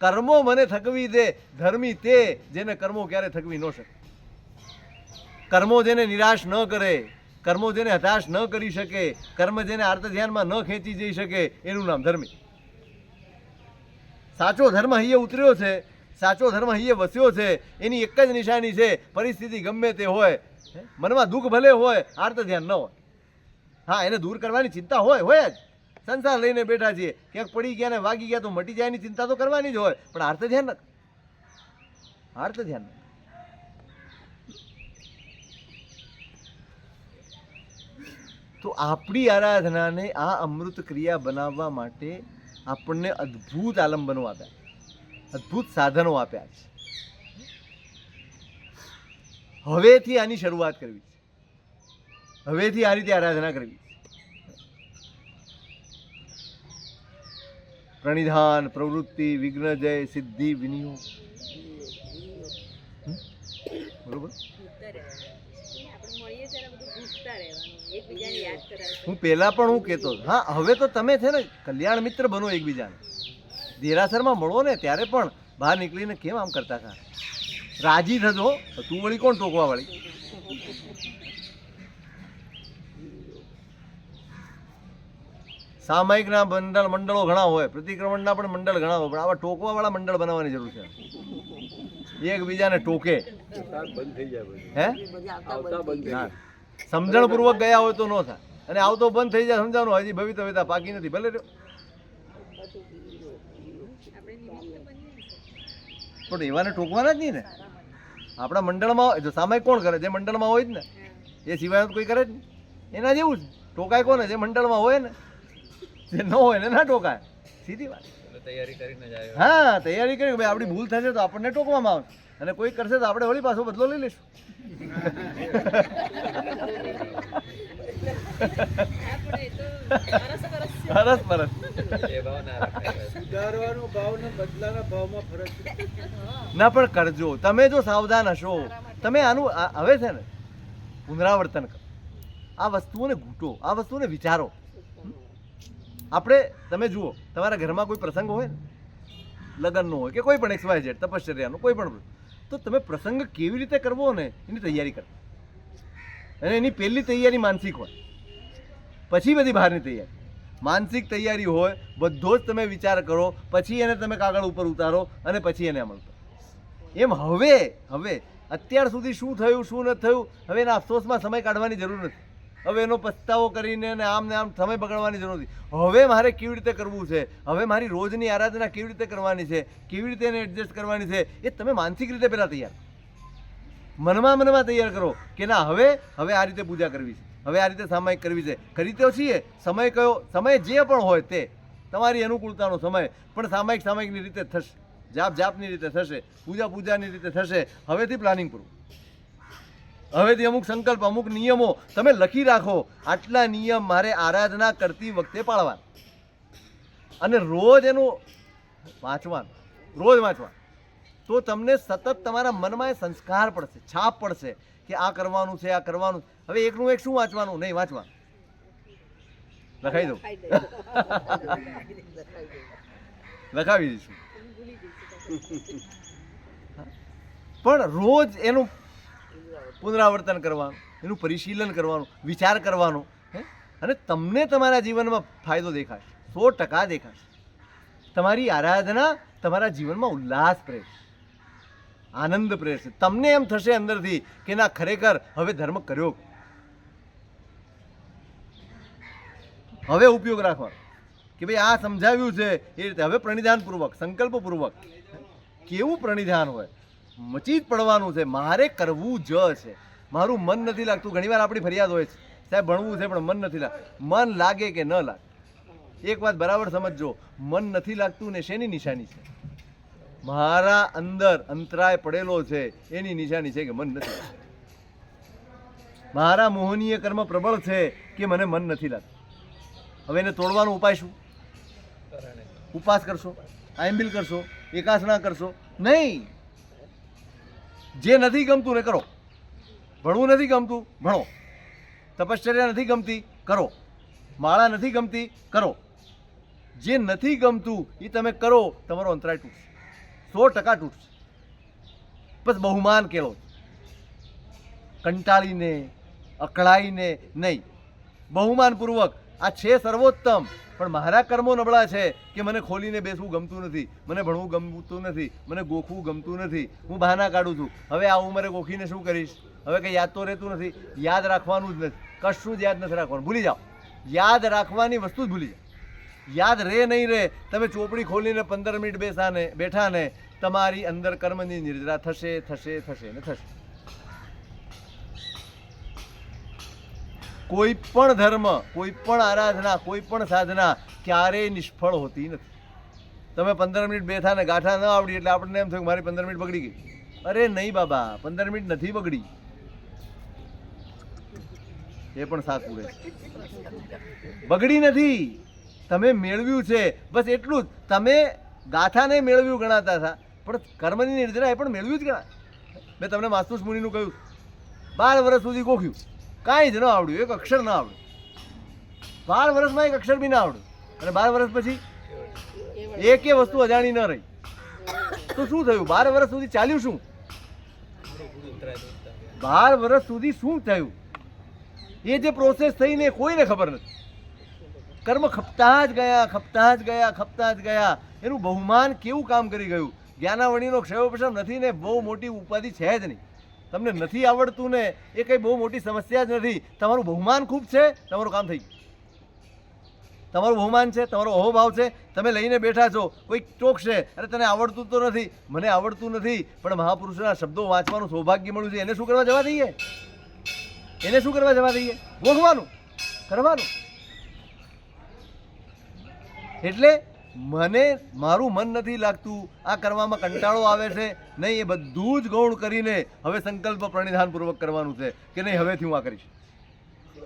કર્મો મને થકવી દે, ધર્મી તે જેને કર્મો ક્યારે થકવી ન શકે. કર્મો જેને નિરાશ ન કરે, કર્મો જેને હતાશ ન કરી શકે, કર્મ જેને આર્ત ધ્યાનમાં ન ખેંચી જઈ શકે, એનું નામ ધર્મી. સાચો ધર્મ અહીંયા ઉતર્યો છે, સાચો ધર્મ અહીંયા વસ્યો છે. એની એક જ નિશાની છે, પરિસ્થિતિ ગમે તે હોય, મનમાં દુઃખ ભલે હોય, આર્ત ધ્યાન ન હોય. હા, એને દૂર કરવાની ચિંતા હોય જ. સંસાર લઈને બેઠા છીએ, ક્યાંક પડી ગયા ને વાગી ગયા તો મટી જાય એની ચિંતા તો કરવાની જ હોય, પણ આર્ત ધ્યાન ન, આર્ત ધ્યાન ન. તો આપણી આરાધનાને આ અમૃત ક્રિયા બનાવવા માટે આપણને અદ્ભુત આલંબનો આપ્યા, અદ્ભુત સાધનો આપ્યા છે. હવેથી આની શરૂઆત કરવી છે, હવેથી આ રીતે આરાધના કરવી. પ્રણિધાન, પ્રવૃત્તિ, વિઘ્નજય, સિદ્ધિ, વિનિયોગ. બરોબર. ભૂખતા રહેવાનું. આપણે મળીએ ત્યારે બધું ભૂખતા રહેવાનું, એકબીજાને યાદ કરાવવાનું. હું પહેલા પણ હું કહેતો, હા હવે તો તમે છે ને કલ્યાણ મિત્ર બનો એકબીજાને. દેરાસરમાં મળો ને ત્યારે પણ બહાર નીકળીને કેમ આમ કરતા હતા, રાજી થજો. તું વળી કોણ ટોકવા વાળી? સામાયિકના મંડળો ઘણા હોય, પ્રતિક્રમણના પણ મંડળ ઘણા હોય, પણ આવા ટોકવા વાળા મંડળ બનાવવાની જરૂર છે. એકબીજાને ટોકે. બંધ થઈ જાય પછી. હે બધા આવતા આવતા બંધ થઈ હા, જાય. સમજણપૂર્વક ગયા હોય તો ન થાય, અને આવતો બંધ થઈ જાય સમજાવવાનું, હજી ભવિતવ્યતા પાકી નથી, ભલે રહ્યો. આપણે નિમિત્ત બનીએ ને સર. પણ એવાને ટોકવાના જ નહીં ને. આપણા મંડળમાં જો સામાયિક કોણ કરે? જે મંડળમાં હોય જ ને, એ સિવાય તો કોઈ કરે જ નહીં. એના જેવું જ ટોકાય કોને? જે મંડળમાં હોય ને. જે ન હોય ને ના ટોકાય, સીધી વાત. હા, તૈયારી કરી ભાઈ આપણી ભૂલ થશે તો આપણને ટોકવામાં આવશે, અને કોઈ કરશે તો આપણે વળી પાછો બદલો લઈ લઈશું. આપણે તો સરસ સરસ છે. સરસ સરસ. સુધારવાનો ભાવ ને બદલાના ભાવમાં ફરક છે. ના પણ કરજો, તમે જો સાવધાન હશો, તમે આનું હવે છે ને પુનરાવર્તન કરો, આ વસ્તુઓને ઘૂંટો, આ વસ્તુઓને વિચારો. આપણે તમે જુઓ, તમારા ઘરમાં કોઈ પ્રસંગ હોય ને, લગ્નનો હોય કે કોઈ પણ XYZ તપશ્ચર્યાનો કોઈ પણ, તો તમે પ્રસંગ કેવી રીતે કરવો ને એની તૈયારી કરો. અને એની પહેલી તૈયારી માનસિક હોય, પછી બધી બહારની તૈયારી. માનસિક તૈયારી હોય, બધો જ તમે વિચાર કરો, પછી એને તમે કાગળ ઉપર ઉતારો અને પછી એને અમલ કરો. એમ હવે અત્યાર સુધી શું થયું શું ન થયું, હવે એના અફસોસમાં સમય કાઢવાની જરૂર નથી. હવે એનો પસ્તાવો કરીને ને આમ સમય બગાડવાની જરૂર નથી. હવે મારે કેવી રીતે કરવું છે, હવે મારી રોજની આરાધના કેવી રીતે કરવાની છે, કેવી રીતે એને એડજસ્ટ કરવાની છે, એ તમે માનસિક રીતે પહેલાં તૈયાર, મનમાં તૈયાર કરો કે ના હવે આ રીતે પૂજા કરવી છે, હવે આ રીતે સામાયિક કરવી છે. કરી તો છીએ, સમય કયો, સમય જે પણ હોય તે તમારી અનુકૂળતાનો સમય, પણ સામાયિકની રીતે થશે, જાપની રીતે થશે, પૂજાની રીતે થશે. હવેથી પ્લાનિંગ પૂરું, હવેથી અમુક સંકલ્પ, અમુક નિયમો તમે લખી રાખો. આટલા નિયમ મારે આરાધના કરતી વખતે પાળવાના, અને રોજ એનું વાંચવાનું, રોજ વાંચવાનું. તો તમને સતત તમારા મનમાં એ સંસ્કાર પડશે, છાપ પડશે કે આ કરવાનું છે, આ કરવાનું. હવે એકનું એક શું વાંચવાનું? નહીં વાંચવાનું, લખાઈ દઉં, લખાવી દઈશું. ભૂલી જઈશું. પણ રોજ એનું પુનરાવર્તન કરવાનું, એનું પરિશીલન કરવાનું, વિચાર કરવાનો. અને તમને તમારા જીવનમાં ફાયદો દેખાય, 100% દેખાય. તમારી આરાધના તમારા જીવનમાં ઉલ્લાસ પ્રેરશે, આનંદ પ્રેરશે. તમને એમ થશે અંદરથી કે ના ખરેખર હવે ધર્મ કર્યો, હવે ઉપયોગ રાખવાનો કે ભાઈ આ સમજાવ્યું છે એ રીતે. હવે પ્રણિધાનપૂર્વક, સંકલ્પપૂર્વક. કેવું પ્રણિધાન હોય, મચી જ પડવાનું છે, મારે કરવું જ છે. મારું મન નથી લાગતું. ઘણીવાર આપણી ફરિયાદ હોય છે, સાહેબ ભણવું છે પણ મન નથી લાગતું. મન લાગે કે ન લાગે, એક વાત બરાબર સમજજો, મન નથી લાગતું ને શેની નિશાની છે? મારા અંદર અંતરાય પડેલો છે એની નિશાની છે કે મન નથી લાગતું. મારા મોહનીય કર્મ પ્રબળ છે કે મને મન નથી લાગતું. હવે એને તોડવાનો ઉપાય શું? ઉપવાસ કરશો, આયંબિલ કરશો, એકાસના કરશો? નહીં. જે નથી ગમતું ને કરો. ભણવું નથી ગમતું, ભણો. તપશ્ચર્યા નથી ગમતી, કરો. માળા નથી ગમતી, કરો. જે નથી ગમતું એ તમે કરો, તમારો અંતરાય તૂટશે, 100% તૂટશે. બસ બહુમાન કેળો, કંટાળીને અકળાઈને નહીં, બહુમાનપૂર્વક આ છે સર્વોત્તમ, પણ મારા કર્મો નબળા છે કે મને ખોલીને બેસવું ગમતું નથી, મને ભણવું ગમતું નથી, મને ગોખવું ગમતું નથી, હું બહાના કાઢું છું. હવે આ ઉંમરે ગોખીને શું કરીશ? હવે કંઈ યાદ તો રહેતું નથી. યાદ રાખવાનું જ નથી, કશું જ યાદ નથી રાખવાનું, ભૂલી જાઓ. યાદ રાખવાની વસ્તુ જ ભૂલી જાઓ. યાદ રહે નહીં રહે. તમે ચોપડી ખોલીને 15 મિનિટ બેઠા ને તમારી અંદર કર્મની નિર્જરા થશે થશે થશે ને થશે. કોઈ પણ ધર્મ, કોઈ પણ આરાધના, કોઈ પણ સાધના ક્યારેય નિષ્ફળ હોતી નથી. તમે 15 મિનિટ બેઠા ને ગાંઠા ન આવડી એટલે આપણને એમ થયું કે મારી 15 મિનિટ બગડી ગઈ. અરે નહીં બાબા, 15 મિનિટ નથી બગડી, એ પણ સાચું રહે, બગડી નથી. તમે મેળવ્યું છે બસ એટલું જ. તમે ગાથાને મેળવ્યું ગણાતા હતા, પણ કર્મની નિર્જરા એ પણ મેળવ્યું જ ગણા. મેં તમને માસ્તુસ મુનિનું કહ્યું, 12 વર્ષ સુધી ગોખ્યું, કાંઈ જ ન આવડ્યું, એક અક્ષર ન આવડ્યું. 12 વર્ષમાં એક અક્ષર બી ના આવડ્યું, અને 12 વર્ષ પછી એકે વસ્તુ અજાણી ન રહી. તો શું થયું? 12 વર્ષ સુધી ચાલ્યું શું? 12 વર્ષ સુધી શું થયું? એ જે પ્રોસેસ થઈને કોઈને ખબર નથી. કર્મ ખપતા જ ગયા, ખપતા જ ગયા, ખપતા જ ગયા. એનું બહુમાન કેવું કામ કરી ગયું. જ્ઞાનાવણીનો ક્ષયોપશમ નથી ને બહુ મોટી ઉપાધિ છે જ નહીં. તમને નથી આવડતું ને એ કંઈ બહુ મોટી સમસ્યા જ નથી. તમારું બહુમાન ખૂબ છે, તમારું કામ થઈ ગયું. તમારું બહુમાન છે, તમારો અહોભાવ છે, તમે લઈને બેઠા છો. કોઈ ટોકશે, અરે તને આવડતું તો નથી, મને આવડતું નથી, પણ મહાપુરુષોના શબ્દો વાંચવાનું સૌભાગ્ય મળ્યું છે, એને શું કરવા જવા દઈએ? એને શું કરવા જવા દઈએ? ગોખવાનું, કરવાનું. એટલે મને મારું મન નથી લાગતું, આ કરવામાં કંટાળો આવે છે નહીં, એ બધું જ ગૌણ કરીને હવે સંકલ્પ પ્રણિધાનપૂર્વક કરવાનું છે કે નહીં, હવેથી હું આ કરીશ.